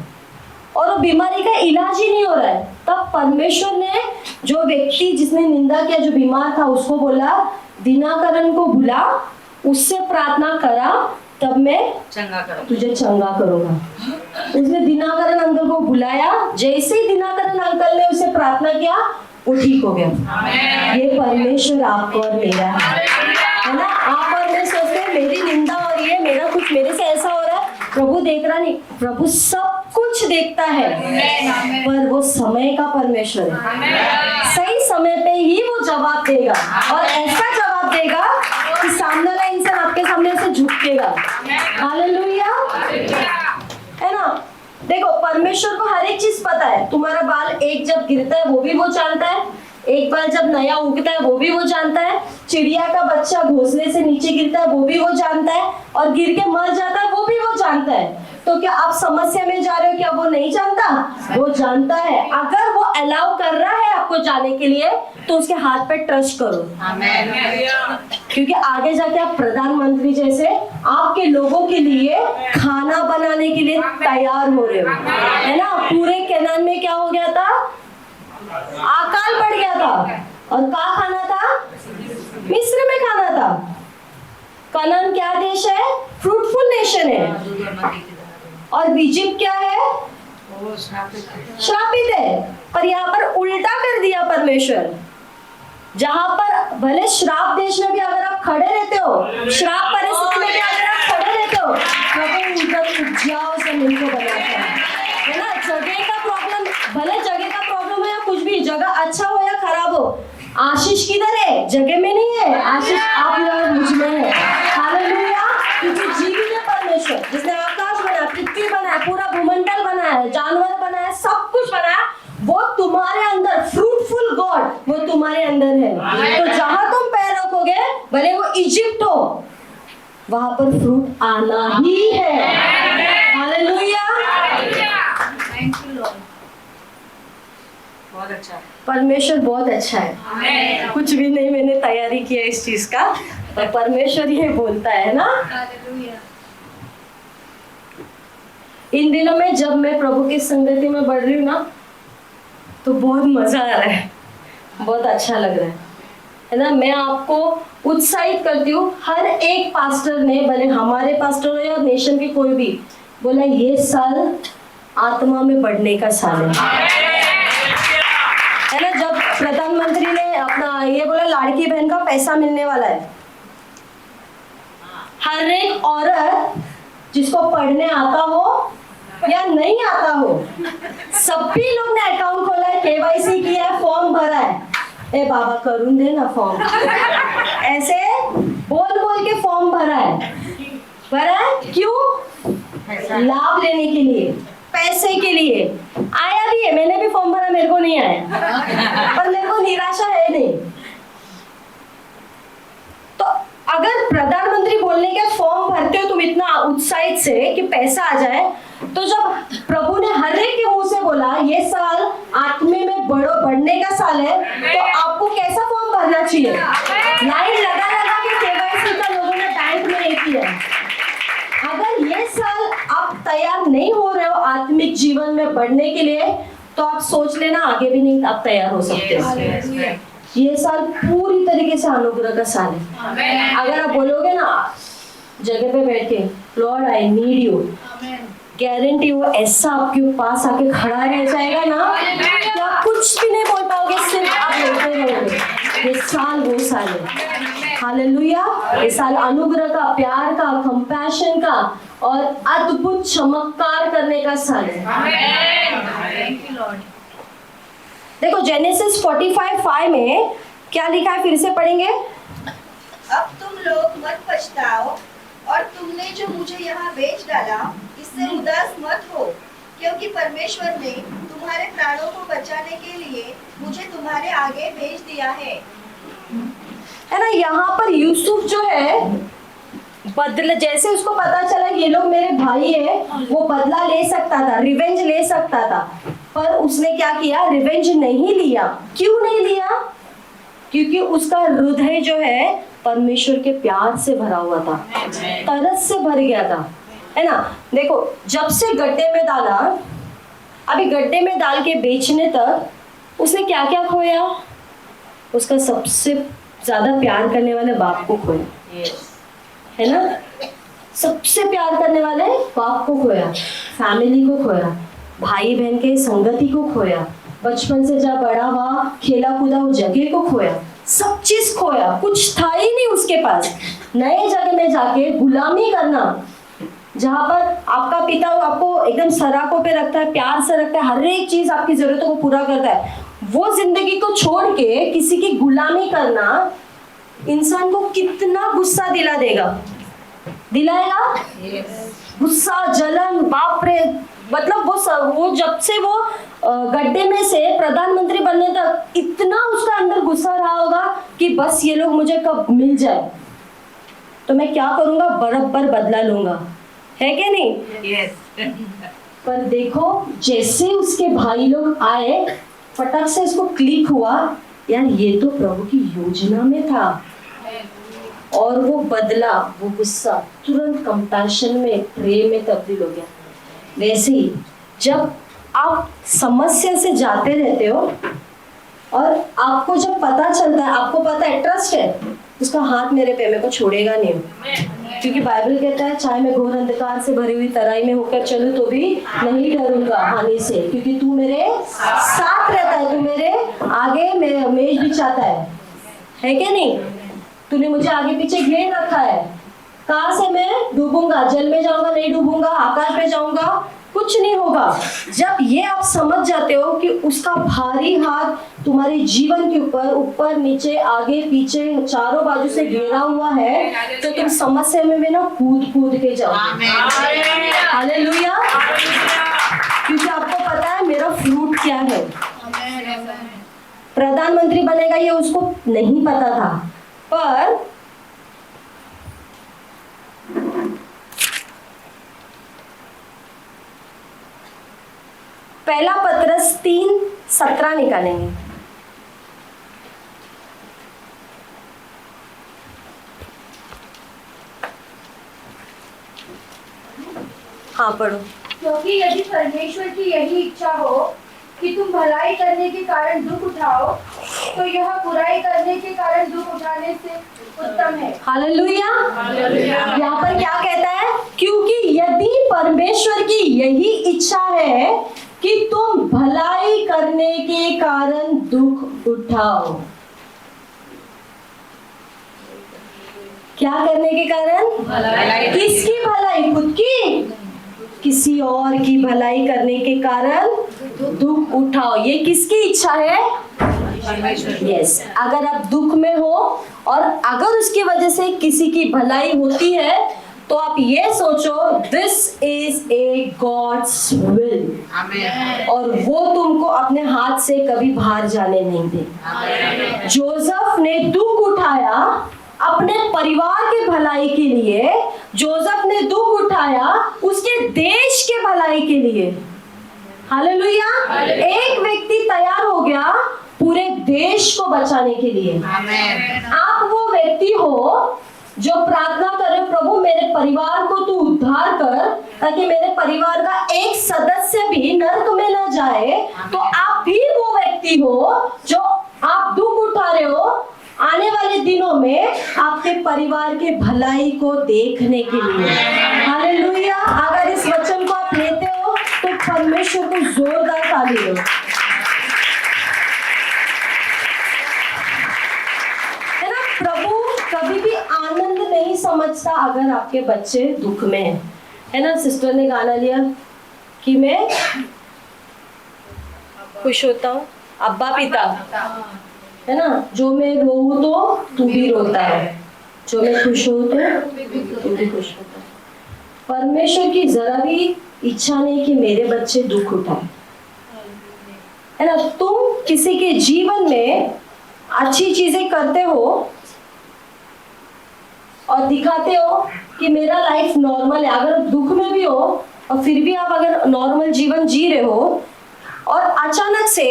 और वो बीमारी का इलाज ही नहीं हो रहा है। तब परमेश्वर ने जो व्यक्ति जिसने निंदा किया, जो बीमार था, उसको बोला दिनाकरन को बुला, उससे प्रार्थना करा, तब मैं तुझे चंगा करूंगा। उसने दिनाकरन अंकल को बुलाया, जैसे ही दिनाकरन अंकल ने उसे प्रार्थना किया, वो ठीक हो गया। ये परमेश्वर आपको और मेरा है ना? आप और मैं सोचते हैं मेरी निंदा हो रही है, मेरा कुछ मेरे से ऐसा हो रहा है, प्रभु देख रहा नहीं। प्रभु सब कुछ देखता है, पर वो समय का परमेश्वर है। सही समय पे ही वो जवाब देगा, और ऐसा जवाब देगा कि सामने वाला इंसान आपके सामने से झुकेगा। हालेलुया, है ना? देखो परमेश्वर को हर एक चीज पता है। तुम्हारा बाल एक जब गिरता है वो भी वो जानता है, एक बार जब नया उगता है वो भी वो जानता है, चिड़िया का बच्चा घोंसले से नीचे गिरता है वो भी वो जानता है, और गिर के मर जाता है वो भी वो जानता है। तो क्या आप समस्या में जा रहे हो, क्या वो नहीं जानता? वो जानता है। अगर वो अलाउ कर रहा है आपको जाने के लिए, तो उसके हाथ पे ट्रस्ट करो। क्योंकि आगे जाके आप प्रधानमंत्री जैसे आपके लोगों के लिए खाना बनाने के लिए तैयार हो रहे हो, है ना? पूरे केनान में क्या हो गया था? अकाल पड़ गया था, और क्या खाना था? मिस्र में खाना था। कनान क्या देश है? फ्रूटफुल नेशन है। और इजिप्ट क्या है? श्रापित है। पर यहाँ पर उल्टा कर दिया परमेश्वर। जहां पर भले श्राप देश में भी अगर आप खड़े रहते हो, श्राप परिस्थिति में भी अगर आप खड़े लेते हो, प्रभु उधर उपजाऊ जमीन को बनाता है ना। जगह का प्रॉब्लम, भले जगह का प्रॉब्लम है या कुछ भी, जगह अच्छा हो या खराब हो, आशीष किधर है? जगह में नहीं है, आशीष आप और मुझ में है। हालेलुया। क्योंकि जीवित है परमेश्वर, जिसने आकाश बनाया, पृथ्वी बनाया, पूरा भूमंडल बनाया, जानवर बनाया, सब कुछ बनाया, वो तुम्हारे अंदर, फ्रूटफुल गॉड वो तुम्हारे अंदर है। तो जहां तुम पैर रखोगे, भले वो इजिप्ट हो, वहां पर फ्रूट आना ही है। हालेलुया। बहुत अच्छा। परमेश्वर बहुत अच्छा है। कुछ भी नहीं मैंने तैयारी किया इस चीज का, पर परमेश्वर ये बोलता है ना। इन दिनों में जब मैं प्रभु की संगति में बढ़ रही हूँ ना, तो बहुत मजा आ रहा है, बहुत अच्छा लग रहा है ना। मैं आपको उत्साहित करती हूँ। हर एक पास्टर ने, भले हमारे पास्टर हो या नेशन के कोई भी, बोला ये साल आत्मा में बढ़ने का साल है ना। जब प्रधानमंत्री ने अपना ये बोला लाड़की बहन का पैसा मिलने वाला है, हर एक औरत जिसको पढ़ने आता हो या नहीं आता हो, सभी लोग ने अकाउंट खोला है, केवाईसी किया है, फॉर्म भरा है। ए बाबा करूँ दे ना फॉर्म, ऐसे बोल बोल के फॉर्म भरा है। क्यों? लाभ लेने के लिए, पैसे के लिए। आया भी है, मैंने भी फॉर्म भरा, मेरे को नहीं आया, पर मेरे को निराशा है नहीं। तो अगर प्रधानमंत्री बोलने के फॉर्म भरते हो तुम इतना उत्साहित से कि पैसा आ जाए, तो जब प्रभु ने हर एक के मुंह से बोला ये साल आत्मे में बढ़ने का साल है, तो आपको कैसा फॉर्म भरना चाहिए? लाइन लगा लगा के केवाईसी का लोगों ने बैंक में नहीं किया। अगर ये साल आप तैयार नहीं हो रहे हो आत्मिक जीवन में बढ़ने के लिए, तो आप सोच लेना आगे भी नहीं आप तैयार हो सकते। ये साल पूरी तरीके से अनुग्रह का साल है। अगर आप बोलोगे ना जगह पे बैठ के, Lord I need you, guarantee वो ऐसा आपके पास आके खड़ा रह जाएगा ना कि आप कुछ भी नहीं बोल पाओगे, सिर्फ आप बोलते रहोगे। ये साल वो साल है। हालेलुया। ये साल अनुग्रह का, प्यार का, कंपैशन का और अद्भुत चमत्कार करने का साल है। देखो जेनेसिस 45:5 में क्या लिखा है, फिर से पढ़ेंगे। अब तुम लोग मत पछताओ और तुमने जो मुझे यहाँ बेच डाला इससे उदास मत हो, क्योंकि परमेश्वर ने तुम्हारे प्राणों को बचाने के लिए मुझे तुम्हारे आगे भेज दिया है ना। यहाँ पर यूसुफ जो है बदला, जैसे उसको पता चला ये लोग मेरे भाई है, वो बदला ले सकता था, रिवेंज ले सकता था, पर उसने क्या किया? रिवेंज नहीं लिया। क्यों नहीं लिया? क्योंकि उसका हृदय जो है परमेश्वर के प्यार से भरा हुआ था, तरस से भर गया था, है ना। देखो जब से गड्ढे में डाला, अभी गड्ढे में डाल के बेचने तक उसने क्या क्या खोया? उसका सबसे ज्यादा प्यार करने वाले बाप को खोया, है ना। सबसे प्यार करने वाले बाप को खोया, फैमिली को खोया, भाई बहन के संगति को खोया, बचपन से जब बड़ा हुआ खेला कूदा वो जगह को खोया, सब चीज खोया, कुछ था ही नहीं उसके पास। नए जगह में जाके गुलामी करना, जहाँ पर आपका पिता आपको एकदम सराखों पे रखता है, प्यार से रखता है, हर एक चीज आपकी जरूरतों को पूरा करता है, वो जिंदगी को छोड़ के किसी की गुलामी करना इंसान को कितना गुस्सा दिलाएगा? गुस्सा, जलन, बाप रे। मतलब वो जब से वो गड्ढे में से प्रधानमंत्री बनने तक इतना उसका अंदर गुस्सा रहा होगा कि बस ये लोग मुझे कब मिल जाए तो मैं क्या करूंगा, बराबर बदला लूंगा, है क्या नहीं? Yes. पर देखो जैसे उसके भाई लोग आए, फटक से इसको क्लिक हुआ, यार ये तो प्रभु की योजना में था, और वो बदला, वो गुस्सा तुरंत कंपैशन में, प्रेम में तब्दील हो गया। वैसे ही जब आप समस्या से जाते रहते हो और आपको जब पता चलता है, आपको पता है, ट्रस्ट है, उसका हाथ मेरे पे, मेरे को छोड़ेगा नहीं, क्योंकि बाइबल कहता है चाहे मैं घोर अंधकार से भरी हुई तराई में होकर चलूं तो भी नहीं डरूंगा हानि से, क्योंकि तू मेरे साथ रहता है, तू मेरे आगे मेज बिछाता है क्या नहीं? तूने मुझे आगे पीछे घेर रखा है कहां से मैं डूबूंगा? जल में जाऊंगा? नहीं डूबूंगा। आकाश पे जाऊंगा? कुछ नहीं होगा। जब ये आप समझ जाते हो कि उसका भारी हाथ तुम्हारे जीवन के ऊपर ऊपर नीचे आगे पीछे चारों बाजू से घेरा हुआ है, तो तुम समस्या में भी ना कूद कूद के जाओ। हालेलुया। क्योंकि आपको पता है मेरा फ्रूट क्या है। प्रधानमंत्री बनेगा ये उसको नहीं पता था, पर पहला पत्रस 3:17 निकालेंगे। हाँ पढ़ो। क्योंकि यदि परमेश्वर की यही इच्छा हो कि तुम भलाई करने के कारण दुख उठाओ, तो यह बुराई करने के कारण दुख उठाने से उत्तम है। हालेलुया। यहाँ पर क्या कहता है? क्योंकि यदि परमेश्वर की यही इच्छा है कि तुम भलाई करने के कारण दुख उठाओ। क्या करने के कारण? भलाई। किसकी भलाई? खुद की? किसी और की भलाई करने के कारण दुख उठाओ। ये किसकी इच्छा है? यस। अगर आप दुख में हो और अगर उसकी वजह से किसी की भलाई होती है, तो आप ये सोचो this is a God's will, और वो तुमको अपने हाथ से कभी बाहर जाने नहीं दे। जोसेफ ने दुख उठाया अपने परिवार के भलाई के लिए। जोसेफ ने दुख उठाया उसके देश के भलाई के लिए। हालेलुया। एक व्यक्ति तैयार हो गया पूरे देश को बचाने के लिए। आप वो व्यक्ति हो जो प्रार्थना करे, प्रभु मेरे परिवार को तू उद्धार कर, ताकि मेरे परिवार का एक सदस्य भी नरक में न जाए। तो आप भी वो व्यक्ति हो जो आप दुख उठा रहे हो आने वाले दिनों में आपके परिवार के भलाई को देखने के लिए। हालेलुया। अगर इस वचन को आप लेते हो तो परमेश्वर को जोरदार ताली दो। है ना? प्रभु कभी भी आनंद नहीं समझता अगर आपके बच्चे दुख में हैं। है ना? सिस्टर ने गाना लिया कि मैं खुश होता हूँ अब्बा पिता, है ना? जो मैं रोऊं तो तू भी रोता है, जो मैं खुश हूं तो तू भी खुश होता है। परमेश्वर की जरा भी इच्छा नहीं कि मेरे बच्चे दुख उठाए। है ना? तुम किसी के जीवन में अच्छी चीजें करते हो और दिखाते हो कि मेरा लाइफ नॉर्मल है। अगर दुख में भी हो और फिर भी आप अगर नॉर्मल जीवन जी रहे हो और अचानक से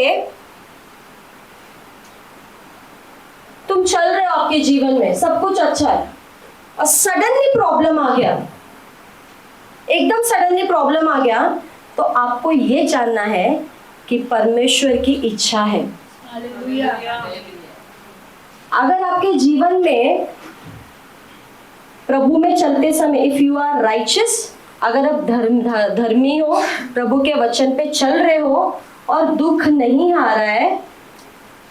तुम चल रहे हो आपके जीवन में सब कुछ अच्छा है और सडनली प्रॉब्लम आ गया, एकदम सडनली प्रॉब्लम आ गया, तो आपको ये जानना है कि परमेश्वर की इच्छा है। अगर आपके जीवन में प्रभु में चलते समय इफ यू आर राइचियस, अगर आप धर्मी हो, प्रभु के वचन पे चल रहे हो और दुख नहीं आ रहा है,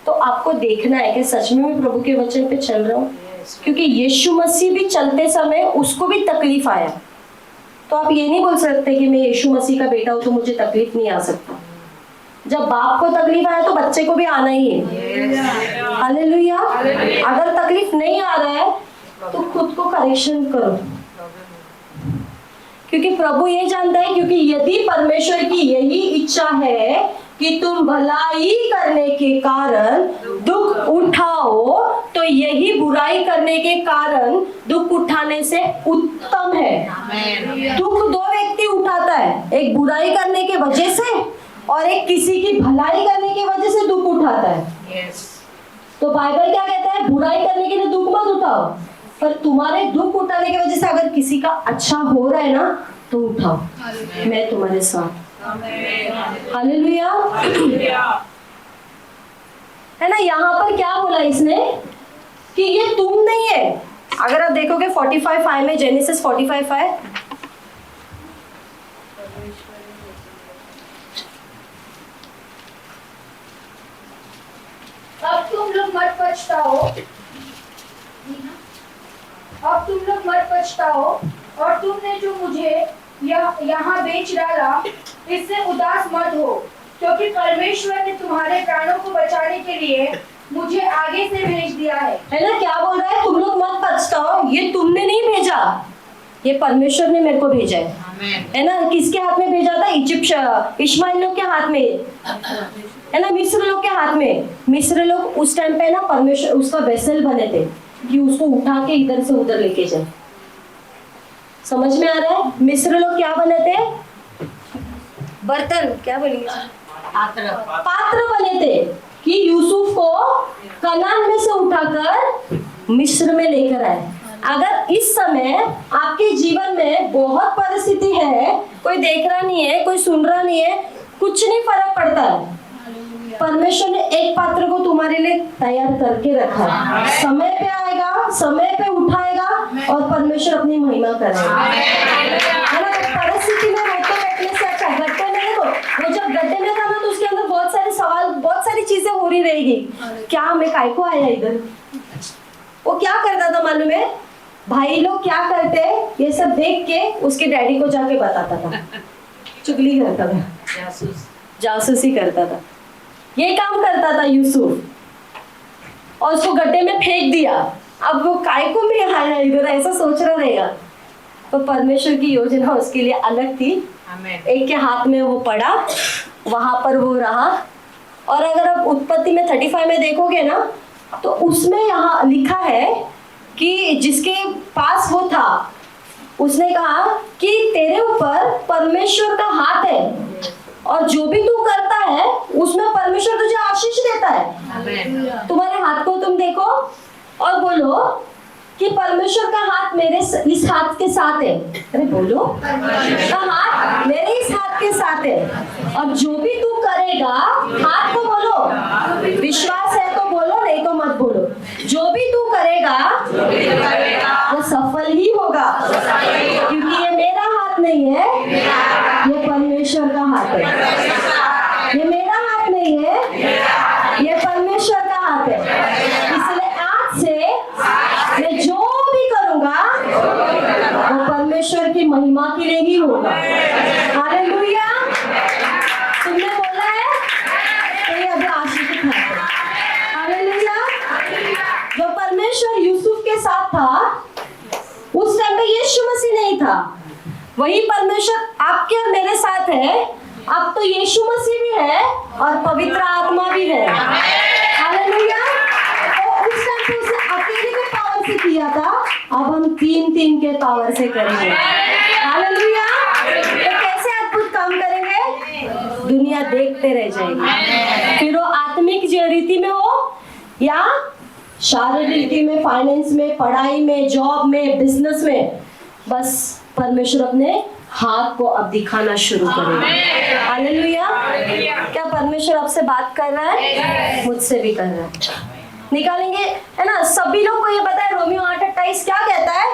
तो आपको देखना है कि सच में मैं प्रभु के वचन पे चल रहा हूँ। क्योंकि यीशु मसीह भी चलते समय उसको भी तकलीफ आया, तो आप ये नहीं बोल सकते कि मैं यीशु मसीह का बेटा हूँ तो मुझे तकलीफ नहीं आ सकता। जब बाप को तकलीफ आया तो बच्चे को भी आना ही है। हालेलुया। अगर तकलीफ नहीं आ रहा है तो खुद को करेक्शन करो, क्योंकि प्रभु ये जानता है, क्योंकि यदि परमेश्वर की यही इच्छा है कि तुम भलाई करने के कारण दुख उठाओ, तो यही बुराई करने के कारण दुख उठाने से उत्तम है। दुख दो व्यक्ति उठाता है, एक बुराई करने के वजह से और एक किसी की भलाई करने की वजह से दुख उठाता है। तो बाइबल क्या कहता है? बुराई करने के लिए दुख मत उठाओ, पर तुम्हारे दुख उठाने की वजह से अगर किसी का अच्छा हो रहा है ना तो उठाओ, मैं तुम्हारे साथ। हालेलुया। है ना? यहाँ पर क्या बोला इसने कि ये तुम नहीं है। अगर आप देखोगे 45:5 में, जेनेसिस 45:5, अब तुम लोग मत पछताओ अब तुम लोग मत पछताओ और तुमने जो मुझे यहाँ बेच डाला इससे उदास मत हो, क्योंकि परमेश्वर ने तुम्हारे प्राणों को बचाने के लिए मुझे आगे से भेज दिया है ना? क्या बोल रहा है? तुम लोग मत पछताओ, ये तुमने नहीं भेजा, ये परमेश्वर ने मेरे को भेजा है ना? किसके हाथ में भेजा था? इजिप्ट इश्माइल लोग के हाथ में, है ना? मिस्र लोग के हाथ में। मिस्र लोग उस टाइम पे ना परमेश्वर उसका वेसल बने थे कि उसको उठा के इधर से उधर लेके जाए। समझ में आ रहा है? मिस्र लोग क्या बने थे? बर्तन, क्या बोलिए, पात्र बने थे कि यूसुफ को कनान में से उठाकर मिस्र में लेकर आए। अगर इस समय आपके जीवन में बहुत परिस्थिति है, कोई देख रहा नहीं है, कोई सुन रहा नहीं है, कुछ नहीं फर्क पड़ता है, परमेश्वर ने एक पात्र को तुम्हारे लिए तैयार करके रखा है। समय पे आएगा, समय पे उठाएगा और परमेश्वर अपनी महिमा करेगा, है ना? परिस्थिति में रोते बैठने से अच्छा गड्ढे में देखो, वो जब गड्ढे में था ना तो उसके अंदर बहुत सारे सवाल, बहुत सारी चीजें हो रही रहेगी। क्या मैं काय को आया इधर? वो क्या करता था मालूम है? भाई लोग क्या करते ये सब देख के उसके डैडी को जाके बताता था, चुगली करता था, जासूसी करता था। ये काम करता था यूसुफ और उसको गड्ढे में फेंक दिया। अब वो काय को में आया इधर, ऐसा सोच रहा रहेगा। तो परमेश्वर की योजना उसके लिए अलग थी। एक के हाथ में वो पड़ा, वहां पर वो रहा। और अगर आप उत्पत्ति में 35 में देखोगे ना तो उसमें यहाँ लिखा है कि जिसके पास वो था उसने कहा कि तेरे ऊपर परमेश्वर का हाथ है और जो भी तू करता है उसमें परमेश्वर तुझे आशीष देता है। तुम्हारे हाथ को तुम देखो और बोलो कि परमेश्वर का हाथ मेरे इस हाथ के साथ है। अरे बोलो, का हाथ मेरे इस हाथ के साथ है और जो भी तू करेगा, हाथ को बोलो, विश्वास है तो बोलो, नहीं तो मत बोलो, जो भी तू करेगा वो सफल ही होगा, क्योंकि ये मेरा हाथ नहीं है, ये परमेश्वर का हाथ है। ये मेरा हाथ नहीं है, ये परमेश्वर का हाथ है। इसलिए आज से मैं जो भी करूंगा वो परमेश्वर की महिमा के लिए ही होगा। हालेलुया! तुमने बोला है तो ये अभी आशीष है। हालेलुया! जो परमेश्वर यूसुफ के साथ था उस टाइम पे यीशु मसीह नहीं था, वही परमेश्वर आपके और मेरे साथ है। अब तो यीशु मसीह भी है और पवित्र आत्मा भी है। हालेलुया! तो उस टाइम पे उसने अकेले के पावर से किया था, अब हम 3-3 के पावर से करेंगे। हालेलुया! तो कैसे अद्भुत काम करेंगे? दुनिया देखते रह जाएगी। फिर वो आत्मिक रीति में हो या शारीरिक रीति में, फाइनेंस में, पढ़ाई में, जॉब में, बिजनेस में, बस परमेश्वर अपने हाथ को अब दिखाना शुरू करेगा। हालेलुया! क्या परमेश्वर आपसे बात कर रहा है? मुझसे भी कर रहा है। निकालेंगे, है ना? सभी लोग को ये पता है रोमियो 8:28 क्या कहता है?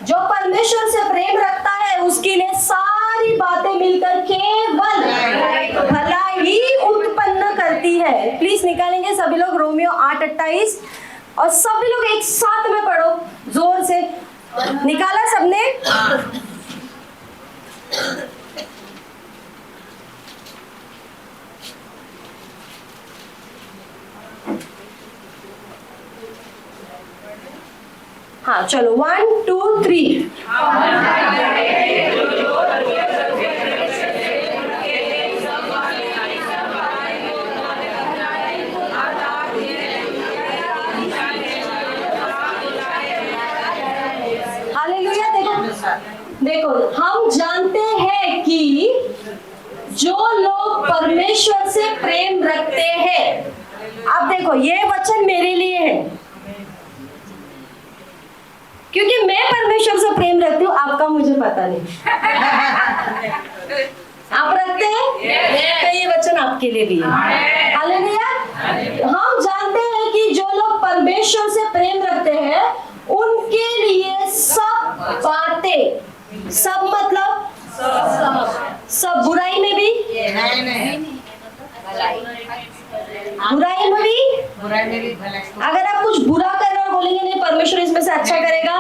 जो परमेश्वर से प्रेम रखता है उसके लिए सारी बातें मिलकर केवल भलाई ही उत्पन्न करती है। प्लीज निकालेंगे सभी लोग रोमियो 8:28 और सभी लोग एक साथ में पढ़ो जोर से। निकाला सबने? हाँ चलो 1 2 3। हालेलुया! देखो हम जानते हैं कि जो लोग परमेश्वर से प्रेम रखते हैं, अब देखो ये वचन मेरे लिए है क्योंकि मैं परमेश्वर से प्रेम रखती हूँ, आपका मुझे पता नहीं। आप रखते हैं? तो ये वचन आपके लिए भी है। हालेलुया! हम जानते हैं कि जो लोग परमेश्वर से प्रेम रखते हैं उनके लिए सब बातें, सब मतलब सब बुराई में भी, बुराई में भी, अगर आप कुछ बुरा कर रहे हो बोलेंगे नहीं परमेश्वर इसमें से अच्छा करेगा?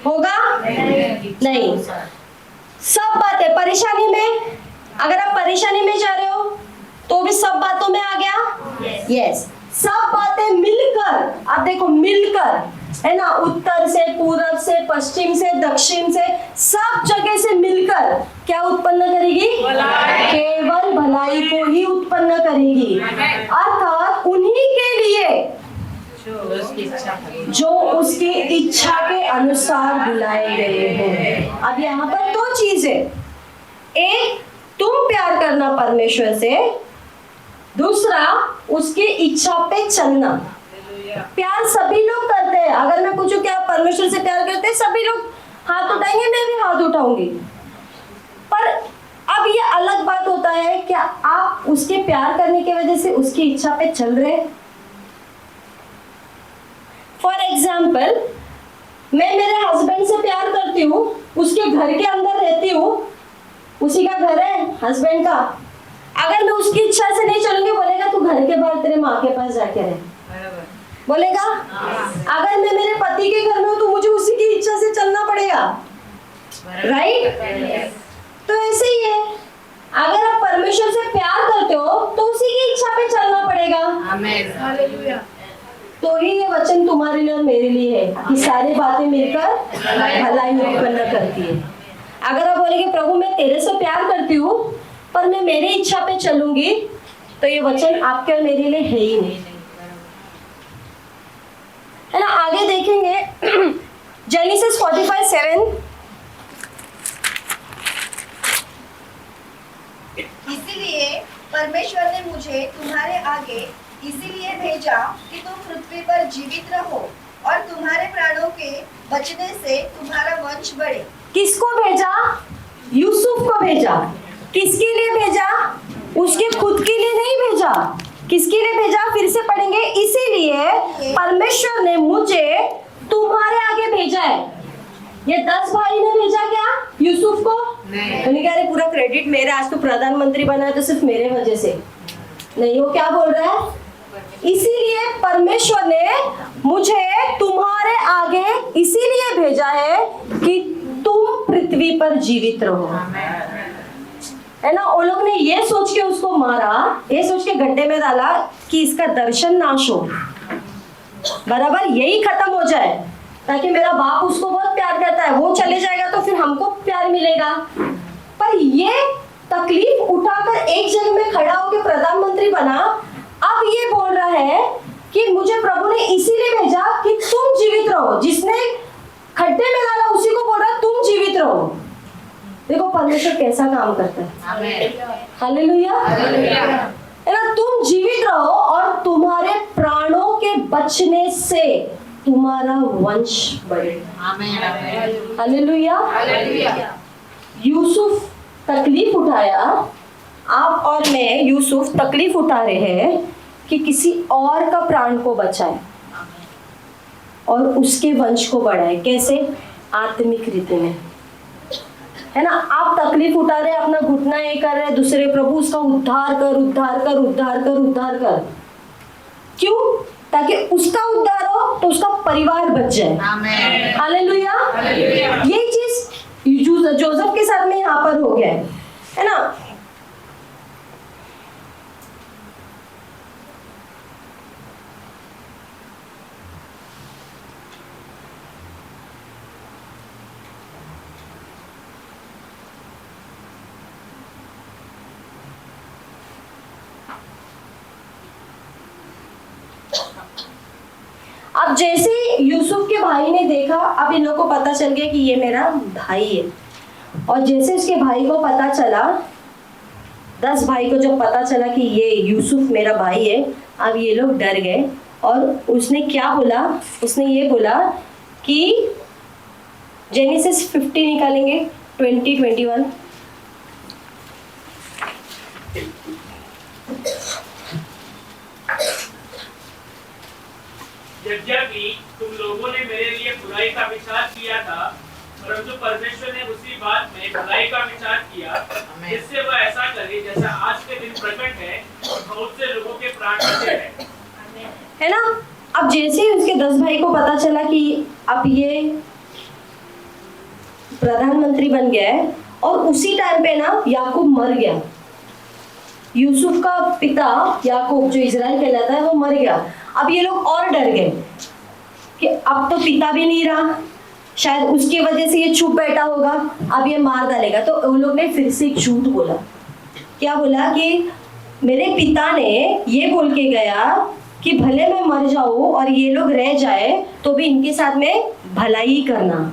होगा नहीं। सब बातें परेशानी में, अगर आप परेशानी में जा रहे हो तो भी सब बातों में आ गया यस। सब बातें मिलकर, आप देखो मिलकर, है ना, उत्तर से पूरब से पश्चिम से दक्षिण से सब जगह से मिलकर क्या उत्पन्न करेगी? केवल भलाई को ही उत्पन्न करेगी। अर्थात उन्हीं के लिए जो उसकी इच्छा के अनुसार बुलाए गए हैं। अब यहाँ पर दो चीजें, एक तुम प्यार करना परमेश्वर से, दूसरा उसकी इच्छा पे चलना। प्यार सभी लोग करते हैं। अगर मैं पूछूं क्या आप परमेश्वर से प्यार करते हैं, सभी लोग हाथ उठाएंगे, मैं भी हाथ उठाऊंगी। पर अब ये अलग बात होता है, क्या आप उसके प्यार करने की वजह से उसकी इच्छा पे चल रहे हैं? फॉर एग्जाम्पल, मैं मेरे हस्बैंड से प्यार करती हूँ, उसके घर के अंदर रहती हूँ, उसी का घर है हस्बैंड का। अगर मैं उसकी इच्छा से नहीं चलूंगी, बोलेगा तू घर के बाहर तेरे माँ के पास जाके रहे, बोलेगा। अगर मैं मेरे पति के घर में हूँ तो मुझे उसी की इच्छा से चलना पड़ेगा, राइट? तो ऐसे ही है, अगर आप परमेश्वर से प्यार करते हो तो उसी की इच्छा पे चलना पड़ेगा। तो ही ये वचन तुम्हारे लिए और मेरे लिए है कि सारी बातें मिलकर भलाई उत्पन्न करती है। अगर आप बोलेंगे प्रभु मैं तेरे से प्यार करती हूँ पर मैं मेरी इच्छा पे चलूंगी, तो ये वचन आपके और मेरे लिए है ही नहीं, है ना। आगे देखेंगे जेनेसिस 45:7। इसीलिए परमेश्वर ने मुझे तुम्हारे आगे इसीलिए भेजा कि तुम पृथ्वी पर जीवित रहो और तुम्हारे प्राणों के बचने से तुम्हारा वंश बढ़े। किसको भेजा? यूसुफ को भेजा। किसके लिए भेजा? उसके खुद के लिए नहीं भेजा। किसके लिए भेजा? फिर से पढ़ेंगे। इसीलिए परमेश्वर ने मुझे तुम्हारे आगे भेजा है। ये 10 भाई ने भेजा क्या यूसुफ को? नहीं कह रहे पूरा क्रेडिट मेरा, आज तो प्रधानमंत्री बना है तो सिर्फ मेरे वजह से नहीं। वो क्या बोल रहा है? इसीलिए परमेश्वर ने मुझे तुम्हारे आगे इसीलिए भेजा है कि तुम पृथ्वी पर जीवित रहो, है ना। वो लोग ने ये सोच के उसको मारा, ये सोच के गड्ढे में डाला कि इसका दर्शन नाश हो, बराबर यही खत्म हो जाए, ताकि मेरा बाप उसको बहुत प्यार करता है, वो चले जाएगा तो फिर हमको प्यार मिलेगा। पर ये तकलीफ उठाकर एक जगह में खड़ा होकर प्रधानमंत्री बना। अब ये बोल रहा है कि मुझे प्रभु ने इसीलिए भेजा कि तुम जीवित रहो। जिसने खड्डे में डाला उसी को बोल रहा तुम जीवित रहो। देखो परमेश्वर कैसा काम करता है। हालेलुया, है ना। तुम जीवित रहो और तुम्हारे प्राणों के बचने से तुम्हारा वंश बढ़े। हालेलुया। यूसुफ तकलीफ उठाया, आप और मैं यूसुफ तकलीफ उठा रहे हैं कि किसी और का प्राण को बचाए और उसके वंश को बढ़ाए। कैसे? आत्मिक रीति में, है ना। आप तकलीफ उठा रहे, अपना घुटना ये कर रहे, दूसरे प्रभु उसका उद्धार कर, उद्धार कर, उद्धार कर, उद्धार कर। क्यों? ताकि उसका उद्धार हो तो उसका परिवार बच जाए। हालेलुया। ये चीज जोसेफ के साथ में यहाँ पर हो गया है ना। अब जैसे यूसुफ के भाई ने देखा, अब इन लोगों को पता चल गया कि ये मेरा भाई है। और जैसे उसके भाई को पता चला, 10 भाई को जब पता चला कि ये यूसुफ मेरा भाई है, अब ये लोग डर गए। और उसने क्या बोला? उसने ये बोला कि जेनेसिस 50 निकालेंगे 20-21। यद्यपि तुम लोगों ने मेरे लिए बुराई का विचार किया था, परंतु परमेश्वर ने उसी बात में भलाई का विचार किया, जिससे वह ऐसा करे जैसा आज के दिन प्रकट है और बहुत से लोगों के प्राण बचे हैं। है ना। अब जैसे ही उसके 10 भाई को पता चला कि अब ये प्रधानमंत्री बन गया है, और उसी टाइम पे ना याकूब मर गया। यूसुफ का पिता याकूब जो इजराइल कहलाता है वो मर गया। अब ये लोग और डर गए कि अब तो पिता भी नहीं रहा, शायद उसकी वजह से ये चुप बैठा होगा, अब ये मार डालेगा। तो उन लोग ने फिर से एक झूठ बोला। क्या बोला कि मेरे पिता ने ये बोल के गया कि भले मैं मर जाऊं और ये लोग रह जाए तो भी इनके साथ में भलाई करना।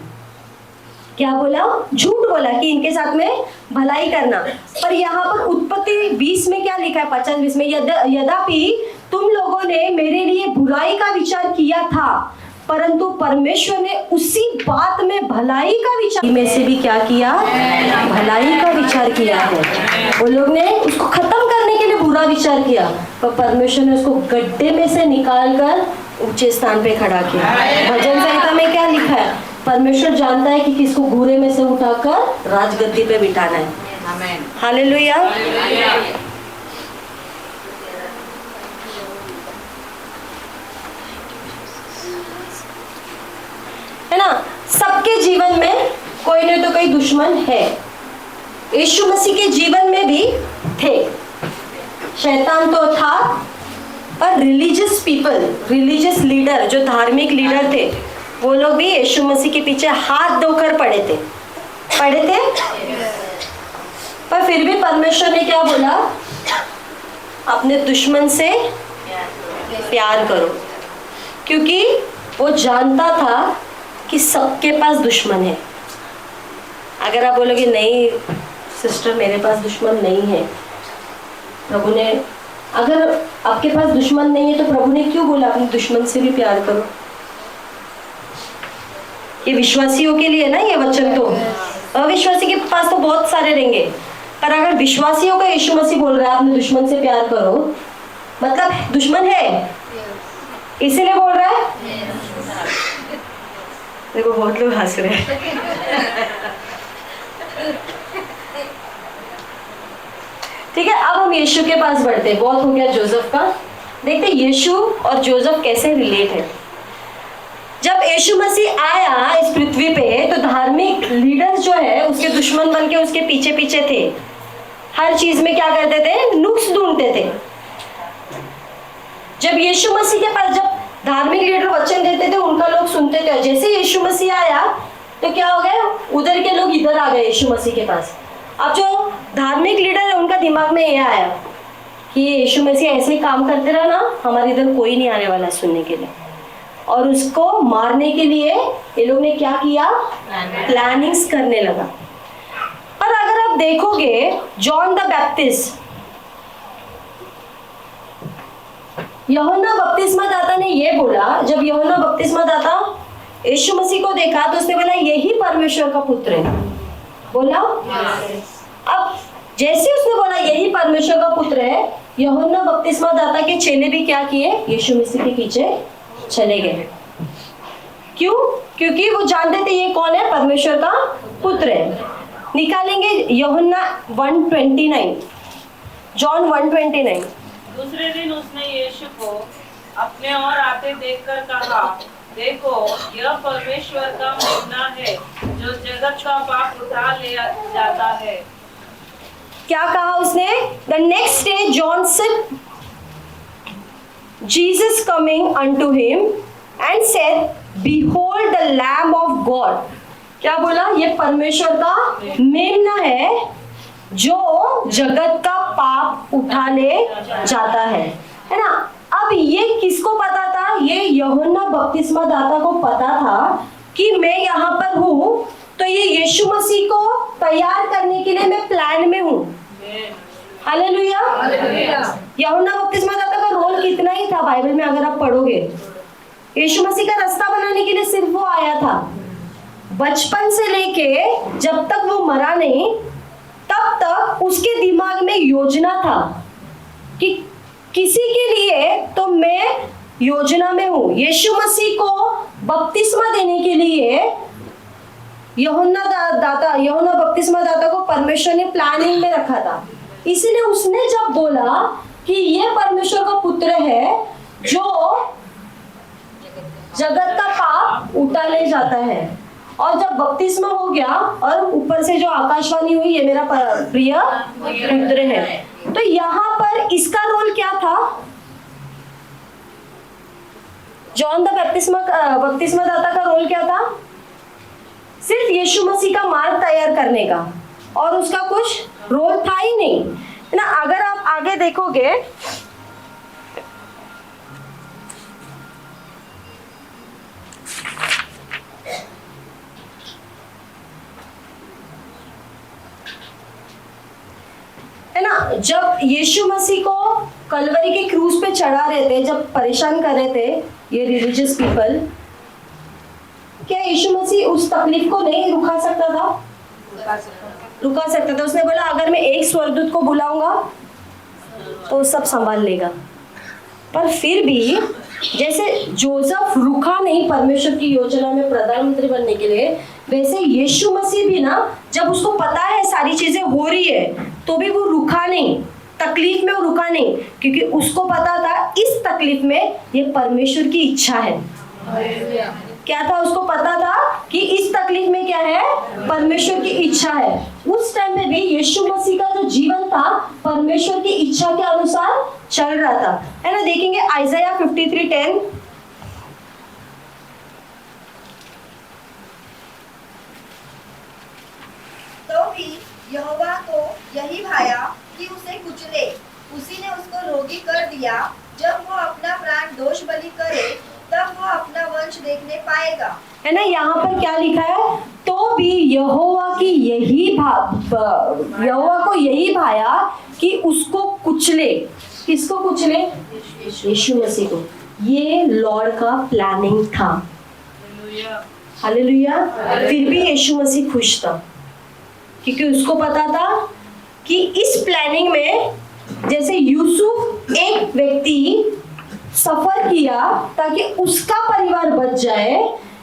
क्या बोला? झूठ बोला कि इनके साथ में भलाई करना। पर यहाँ पर उत्पत्ति 20 में क्या लिखा है, 50-20 में, यद्यपि तुम लोगों ने मेरे लिए बुराई का विचार किया था, परंतु परमेश्वर ने उसी बात में भलाई का विचार में से भी क्या किया? भलाई का विचार किया है। वो लोग ने उसको खत्म करने के लिए बुरा विचार किया, पर परमेश्वर ने उसको गड्ढे में से निकाल कर ऊंचे स्थान पे खड़ा किया। भजन संहिता में क्या लिखा है? परमेश्वर जानता है कि किसको घूरे में से उठाकर राजगद्दी पे बिठाना है। हालेलुया। है ना? सबके जीवन में कोई न तो कोई दुश्मन है। यीशु मसीह के जीवन में भी थे। शैतान तो था, पर रिलीजियस पीपल, रिलीजियस लीडर, जो धार्मिक लीडर थे, वो लोग भी यीशु मसीह के पीछे हाथ धोकर पड़े थे। पर फिर भी परमेश्वर ने क्या बोला? अपने दुश्मन से प्यार करो, क्योंकि वो जानता था कि सबके पास दुश्मन है। अगर आप बोलोगे नहीं सिस्टर मेरे पास दुश्मन नहीं है, प्रभु ने, अगर आपके पास दुश्मन नहीं है तो प्रभु ने क्यों बोला अपने दुश्मन से भी प्यार करो? ये विश्वासियों के लिए ना ये वचन। तो अविश्वासी के पास तो बहुत सारे रहेंगे, पर अगर विश्वासियों का यीशु मसीह बोल रहा है अपने दुश्मन से प्यार करो, मतलब दुश्मन है इसीलिए बोल रहा है। देखो बहुत लोग हंस रहे हैं। ठीक है, अब हम यीशु के पास बढ़ते हैं। बहुत हो गया जोसेफ का। देखते यीशु और जोसेफ कैसे रिलेट है। जब यीशु मसीह आया इस पृथ्वी पे तो धार्मिक लीडर्स जो है उसके दुश्मन बन के उसके पीछे पीछे थे। हर चीज में क्या करते थे? नुक्स ढूंढते थे। जब यीशु मसीह के पास जब धार्मिक लीडर वचन देते थे उनका लोग सुनते थे। जैसे यीशु मसीह आया तो क्या हो गया? उधर के लोग इधर आ गए यीशु मसीह के पास। अब जो धार्मिक लीडर है उनका दिमाग में ये आया कि यीशु मसीह ऐसे काम करते रहा ना, हमारे इधर कोई नहीं आने वाला सुनने के लिए। और उसको मारने के लिए ये लोग ने क्या किया? प्लानिंग्स करने लगा। पर अगर आप देखोगे जॉन द बैप्टिस्ट, यूहन्ना बपतिस्मादाता ने ये बोला, जब यूहन्ना बपतिस्मादाता यीशु मसीह को देखा तो उसने बोला यही परमेश्वर का पुत्र है। बोला अब जैसे उसने बोला यही परमेश्वर का पुत्र है, यूहन्ना बपतिस्मादाता के चेले भी क्या किए? यीशु मसीह के पीछे चले गए। क्यों? क्योंकि वो जानते थे ये कौन है? परमेश्वर का पुत्र है। निकालेंगे यूहन्ना 1:29, जॉन 1:29। दूसरे दिन उसने यीशु को अपने ओर आते देखकर कहा, देखो यह परमेश्वर का मेमना है जो जगत का पाप उठा ले जाता है। क्या कहा उसने? The next day John said Jesus coming unto him and said, Behold the Lamb of God. क्या बोला? ये परमेश्वर का मेमना है जो जगत का पाप उठा ले जाता है ना? अब ये किसको पता था? ये यूहन्ना बपतिस्मादाता को पता था कि मैं यहाँ पर हूँ, तो ये यीशु मसीह को तैयार करने के लिए मैं प्लान में हूँ। हालेलुया। यूहन्ना बपतिस्मादाता का रोल कितना ही था बाइबल में अगर आप पढ़ोगे। यीशु मसीह का रास्ता बनाने के लिए सिर्फ वो आया था। बचपन से लेके जब तक वो मरा नहीं तब तक उसके दिमाग में योजना था कि किसी के लिए तो मैं योजना में हूँ। यीशु मसीह को बपतिस्मा देने के लिए यूहन्ना बपतिस्मादाता को परमेश्वर ने प्लानिंग में रखा था। इसीलिए उसने जब बोला कि ये परमेश्वर का पुत्र है जो जगत का पाप उठा ले जाता है। और जब बपतिस्मा हो गया और ऊपर से जो आकाशवाणी हुई, ये मेरा प्रिय पुत्र है, तो यहाँ पर इसका रोल क्या था? जॉन द बपतिस्मा दाता का रोल क्या था? सिर्फ यीशु मसीह का मार्ग तैयार करने का, और उसका कुछ रोल था ही नहीं, है ना। अगर आप आगे देखोगे है ना, जब यीशु मसीह को कलवरी के क्रूज पे चढ़ा रहे थे, जब परेशान कर रहे थे ये रिलीजियस पीपल, क्या यीशु मसीह उस तकलीफ को नहीं रुका सकता था? रुका सकता था। उसने बोला अगर मैं एक स्वर्गदूत को बुलाऊंगा तो सब संभाल लेगा। पर फिर भी जैसे जोसेफ रुका नहीं परमेश्वर की योजना में प्रधानमंत्री बनने के लिए, वैसे यीशु मसीह भी ना, जब उसको पता है सारी चीजें हो रही है, तो भी वो रुका नहीं, तकलीफ में वो रुका नहीं, क्योंकि उसको पता था इस तकलीफ में ये परमेश्वर की इच्छा है। क्या था? उसको पता था कि इस तकलीफ में क्या है? परमेश्वर की इच्छा है। उस टाइम में भी यीशु मसीह का जो जीवन था परमेश्वर की इच्छा के अनुसार चल रहा था, है ना। देखेंगे आइज़ाया 53:10। तो भी यहोवा को यही भाया कि उसे कुचले। उसी ने उसको रोगी कर दिया। जब वो अपना प्राण दोष बलि करे तब वो अपना वंश देखने पाएगा। है ना, यहाँ पर क्या लिखा है? तो भी यहोवा को यही भाया कि उसको कुचले। किसको कुचले? यीशु मसीह को। ये लॉर्ड का प्लानिंग था। हालेलुया। फिर भी यीशु मसीह खुश था, क्योंकि उसको पता था कि इस प्लानिंग में जैसे यूसुफ एक व्यक्ति सफर किया ताकि उसका परिवार बच जाए,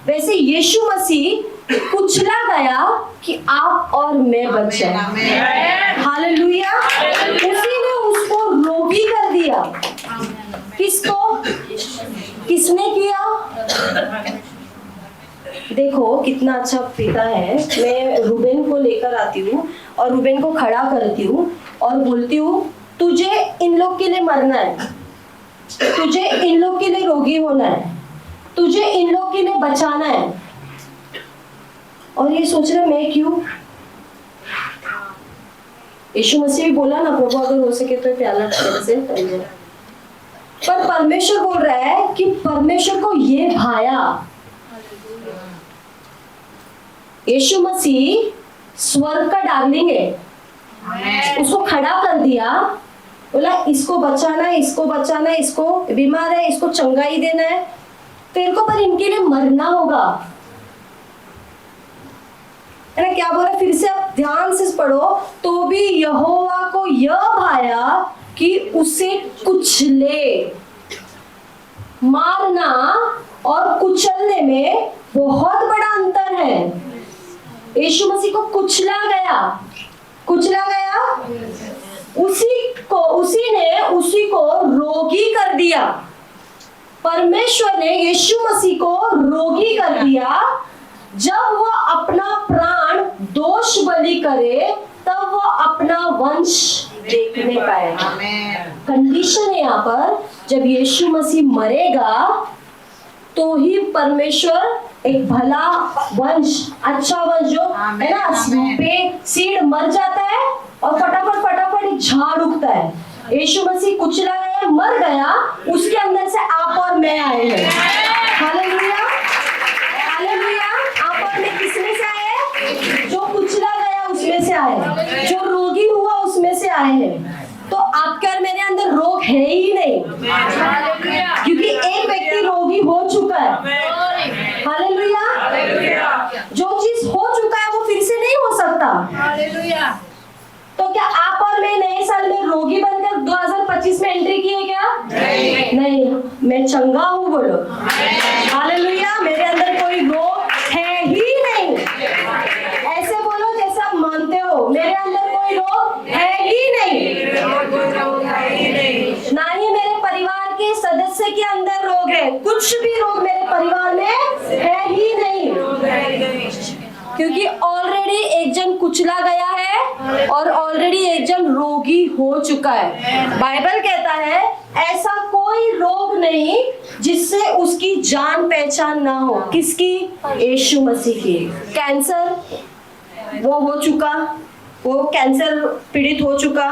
वैसे यीशु मसीह कुचला गया कि आप और मैं बच जाए। हालेलुया। उसी ने उसको रोगी कर दिया। किसको? किसने किया? देखो कितना अच्छा पिता है। मैं रूबेन को लेकर आती हूँ और रूबेन को खड़ा करती हूँ और बोलती हूँ तुझे इन लोग के लिए मरना है, तुझे इन लोग के लिए रोगी होना है, तुझे इन लोग के लिए बचाना है। और ये सोच रहे मैं क्यों? यीशु मसीह भी बोला ना, प्रभु अगर हो सके तो प्याला से कर दो। पर परमेश्वर बोल रहा है कि परमेश्वर को ये भाया। यीशु मसीह स्वर्ग का डार्लिंग है। उसको खड़ा कर दिया, बोला इसको बचाना है, इसको बचाना है, इसको बीमार है इसको चंगाई देना है, तेरे को पर इनके लिए मरना होगा, है ना। क्या बोला? फिर से आप ध्यान से पढ़ो। तो भी यहोवा को यह भाया कि उसे कुचले। मारना और कुचलने में बहुत बड़ा अंतर है। यीशु मसीह को कुचला गया, कुचला गया, उसी को रोगी कर दिया। परमेश्वर ने यीशु मसीह को रोगी कर दिया। जब वो अपना प्राण दोष बलि करे तब वो अपना वंश देखने पाएगा। कंडीशन है यहाँ पर, जब यीशु मसीह मरेगा तो ही परमेश्वर एक भला वंश, अच्छा वंश जो है ना, सीड मर जाता है और फटाफट एक झाड़ उगता है। यीशु मसीह कुचला गया, मर गया, उसके अंदर से आप और मैं आए हैं। Hallelujah, hallelujah. आप और मैं किसमें से आए? जो कुचला गया उसमें से आए, जो रोगी हुआ उसमें से आए हैं। तो आपके और मेरे अंदर रोग है ही नहीं, क्योंकि एक व्यक्ति रोगी हो चुका है। हालेलुया। जो चीज हो चुका है वो फिर से नहीं हो सकता। हालेलुया। तो क्या आप और मैं नए साल में रोगी बनकर 2025 में एंट्री किए क्या? नहीं, मैं चंगा हूँ, बोलो हालेलुया। मेरे अंदर कोई रोग है ही नहीं। ऐसे बोलो जैसा आप मानते हो, मेरे अंदर कोई रोग है ही नहीं, ना ही मेरे परिवार के सदस्य के अंदर रोग है। है, कुछ भी रोग मेरे परिवार में है ही नहीं, क्योंकि ऑलरेडी एक जन कुचला गया है और ऑलरेडी एक जन रोगी हो चुका है। बाइबल कहता है ऐसा कोई रोग नहीं जिससे उसकी जान पहचान ना हो। किसकी? यीशु मसीह की। कैंसर वो हो चुका, वो कैंसर पीड़ित हो चुका,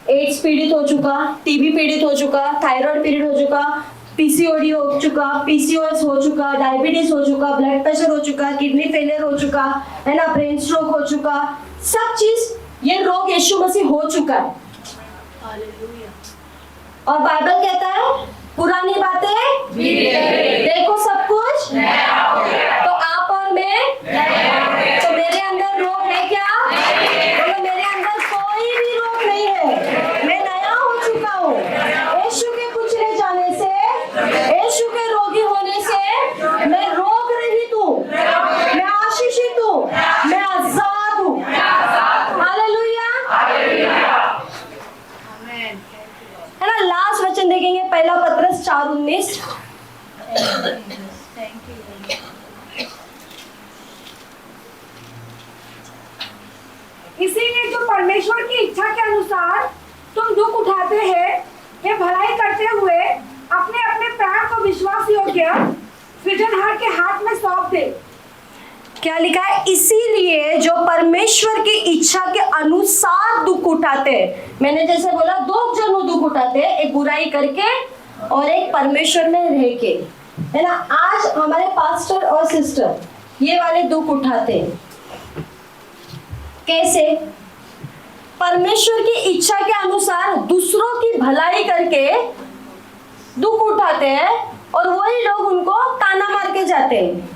एड्स पीड़ित हो चुका, टीबी पीड़ित हो चुका, थायराइड पीड़ित हो चुका, पीसीओडी हो चुका, पीसीओएस हो चुका, डायबिटीज हो चुका, ब्लड प्रेशर हो चुका, किडनी फेलियर हो चुका है ना, ब्रेन स्ट्रोक हो चुका, सब चीज ये रोग यीशु मसीह हो चुका है। और बाइबल कहता है पुरानी बातें देखो सब कुछ तो आप और मैं, तो मेरे अंदर रोग है क्या? बोलो मेरे अंदर कोई भी रोग नहीं है, मैं नया हो चुका हूँ। यीशु के कुचले जाने से, यीशु के रोगी होने से मैं रोग रहित हूँ, मैं आशीषित हूँ, मैं आजाद हूँ। हालेलुया, है ना। लास्ट वचन देखेंगे, पहला पत्रस 4:19। इसीलिए जो परमेश्वर की इच्छा के अनुसार तुम दुख उठाते हैं, ये भलाई करते हुए अपने अपने प्राण को विश्वास योग्य सृजनहार के हाथ में सौंप दे। क्या लिखा है? इसीलिए जो परमेश्वर की इच्छा के अनुसार दुख उठाते हैं। मैंने जैसे बोला दो जन दुख उठाते हैं, एक बुराई करके और एक परमेश्वर में रह के, है ना। आज हमारे पास्टर और सिस्टर ये वाले दुख उठाते हैं। कैसे? परमेश्वर की इच्छा के अनुसार दूसरों की भलाई करके दुख उठाते हैं और वही लोग उनको ताना मार के जाते हैं।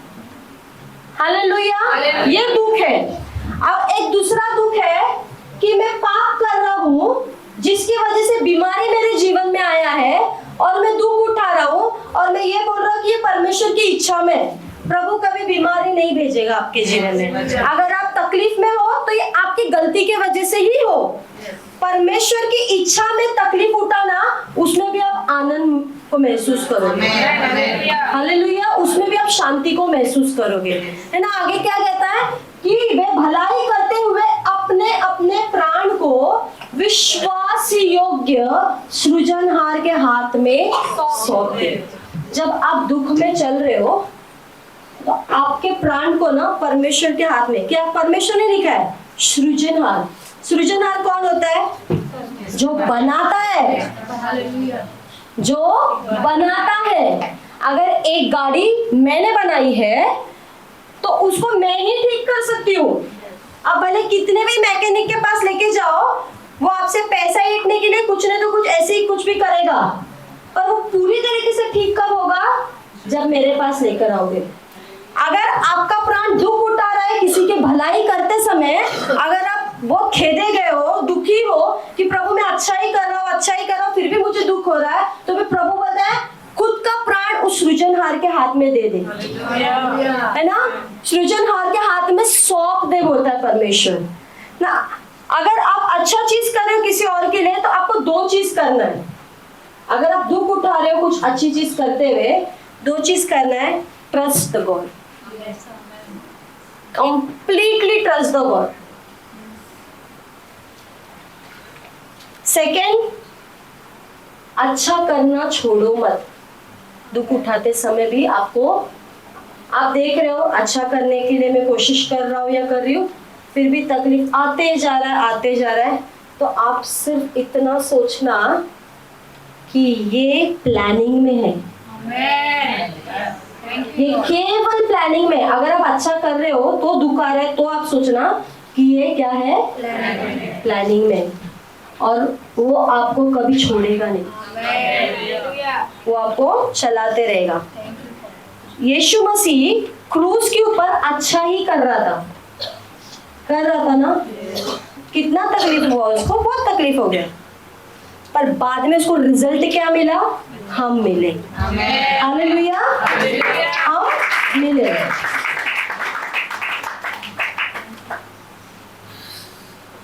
हालेलुया, ये दुख है। अब एक दूसरा दुख है कि मैं पाप कर रहा हूँ जिसकी वजह से बीमारी मेरे जीवन में आया है और मैं दुख उठा रहा हूँ और मैं ये बोल रहा हूँ कि ये परमेश्वर की इच्छा में। प्रभु कभी बीमारी नहीं भेजेगा आपके जीवन में। अगर आप तकलीफ में हो तो ये आपकी गलती की वजह से ही हो। परमेश्वर की इच्छा में तकलीफ उठाना, उसमें भी आप आनंद को महसूस करोगे। हालेलुया, उसमें भी आप शांति को महसूस करोगे, है ना। आगे क्या कहता है कि वे भलाई करते हुए अपने अपने प्राण को विश्वास योग्य सृजनहार के हाथ में सौंप दे। जब आप दुख में चल रहे हो तो आपके प्राण को ना परमेश्वर के हाथ में, क्या परमेश्वर ने लिखा है? सृजनहार। सृजनहार कौन होता है? जो बनाता है, जो बनाता है। अगर एक गाड़ी मैंने बनाई है तो उसको मैं ही ठीक कर सकती हूँ। अब भले कितने भी मैकेनिक के पास लेके जाओ, वो आपसे पैसा ईटने के लिए कुछ न तो कुछ ऐसे ही कुछ भी करेगा, पर वो पूरी तरीके से ठीक कब होगा? जब मेरे पास लेकर आओगे। अगर आपका प्राण दुख उठा रहा है किसी की भलाई करते समय, अगर आप बहुत खेदे गए हो, दुखी हो कि प्रभु मैं अच्छा ही कर रहा हूँ फिर भी मुझे दुख हो रहा है, तो फिर प्रभु बोलता है खुद का प्राण उस सृजनहार के हाथ में दे दे, है ना। सृजनहार के हाथ में सौंप दे बोलता है परमेश्वर ना। अगर आप अच्छा चीज कर रहे हो किसी और के लिए तो आपको दो चीज करना है। अगर आप दुख उठा रहे हो कुछ अच्छी चीज करते हुए, दो चीज करना है। Trust the God, completely trust the God. Second, अच्छा करना छोड़ो मत। दुख उठाते समय भी आपको, आप देख रहे हो अच्छा करने के लिए मैं कोशिश कर रहा हूँ या कर रही हूँ, फिर भी तकलीफ आते जा रहा है, तो आप सिर्फ इतना सोचना कि ये प्लानिंग में है। ये केवल प्लानिंग में। अगर आप अच्छा कर रहे हो तो दुख आ रहा है तो आप सोचना कि ये क्या है? प्लानिंग में। और वो आपको कभी छोड़ेगा नहीं, वो आपको चलाते रहेगा। यीशु मसीह क्रूस के ऊपर अच्छा ही कर रहा था ना। कितना तकलीफ हुआ उसको, बहुत तकलीफ हो गया, पर बाद में उसको रिजल्ट क्या मिला? हम मिले। हालेलुया, हम मिले।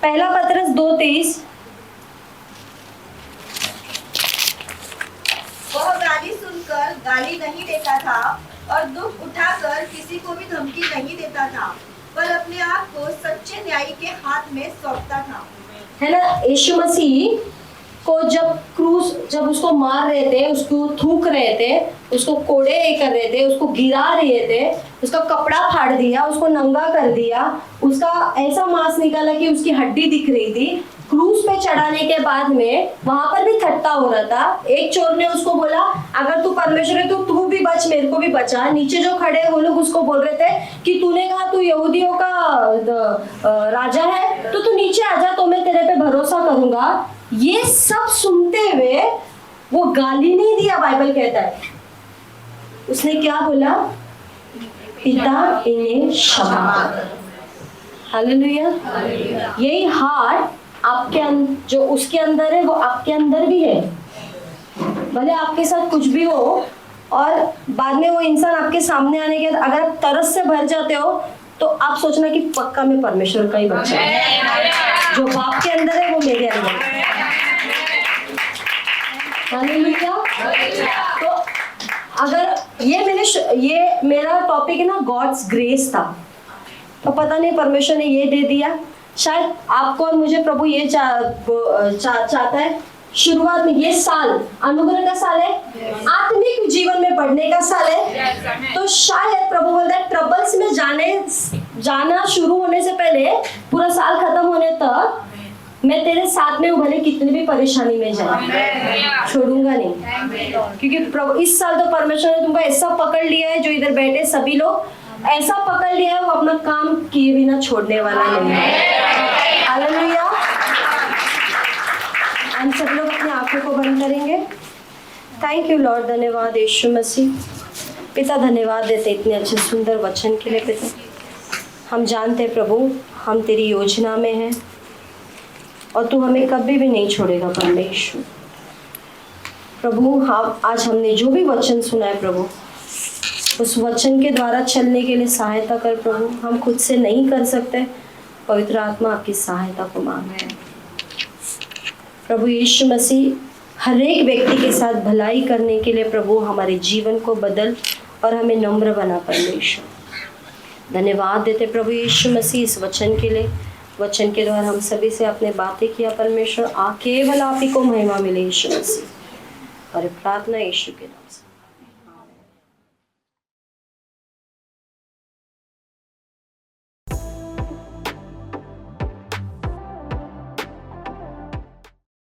पहला पत्रस 2:23। वह गाली सुनकर गाली नहीं देता था और दुख उठाकर किसी को भी धमकी नहीं देता था, पर अपने आप को सच्चे न्यायी के हाथ में सौंपता था। है ना, यीशु मसीह को जब उसको मार रहे थे, उसको थूक रहे थे, उसको कोड़े कर रहे थे, उसको गिरा रहे थे, उसका कपड़ा फाड़ दिया, उसको नंगा कर दिया, उसका ऐसा मांस निकाला कि उसकी हड्डी दिख रही थी। क्रूस पे चढ़ाने के बाद में वहां पर भी ठट्टा हो रहा था। एक चोर ने उसको बोला, अगर तू परमेश्वर है तो तू भी बच, मेरे को भी बचा। नीचे जो खड़े वो लोग उसको बोल रहे थे कि तूने कहा तू यहूदियों का राजा है, तो तू नीचे आ जा, तो मैं तेरे पे भरोसा करूंगा। ये सब सुनते हुए वो गाली नहीं दिया, बाइबल कहता है। उसने क्या बोला? पिता इन्हें क्षमा कर। हालेलुया। यही हार्ट आपके जो उसके अंदर है वो आपके अंदर भी है। भले आपके साथ कुछ भी हो और बाद में वो इंसान आपके सामने आने के बाद अगर आप तरस से भर जाते हो तो आप सोचना कि पक्का मैं परमेश्वर का ही बच्चा हूं। जो बाप के अंदर है वो मेरे अंदर है। हालेलुया। तो अगर ये मेरा टॉपिक है ना, गॉड्स ग्रेस था, तो पता नहीं परमेश्वर ने ये दे दिया। शायद आपको और मुझे प्रभु ये चाहता है। शुरुआत में ये साल अनुग्रह का साल है, आत्मिक जीवन में बढ़ने का साल है। तो शायद प्रभु बोलता है ट्रबल्स में जाना शुरू होने से पहले, पूरा साल खत्म होने तक मैं तेरे साथ में हूँ, भले कितनी भी परेशानी में जाए, छोड़ूंगा नहीं। क्योंकि प्रभु इस साल तो परमेश्वर ने तुमको ऐसा पकड़ लिया है, जो इधर बैठे सभी लोग ऐसा पकड़ लिया है, वो अपना काम किए बिना छोड़ने वाला नहीं है। हालेलुया। हम सब लोग अपनी आंखों को बंद करेंगे। थैंक यू लॉर्ड, धन्यवाद यीशु मसीह। पिता धन्यवाद देते इतने अच्छे सुंदर वचन के लिए। पिता हम जानते हैं प्रभु हम तेरी योजना में हैं और तू हमें कभी भी नहीं छोड़ेगा परमेश्वर। प्रभु हम आज हमने जो भी वचन सुना है प्रभु, उस वचन के द्वारा चलने के लिए सहायता कर प्रभु। हम खुद से नहीं कर सकते, पवित्र आत्मा आपकी सहायता को मांग रहे हैं प्रभु यीशु मसीह। हर एक व्यक्ति के साथ भलाई करने के लिए प्रभु हमारे जीवन को बदल और हमें नम्र बना परमेश्वर। धन्यवाद देते प्रभु यीशु मसीह इस वचन के लिए। वचन के द्वारा हम सभी से अपने बातें किया परमेश्वर। केवल आप ही को महिमा मिले यीशु मसीह। और प्रार्थना यीशु के नाम से।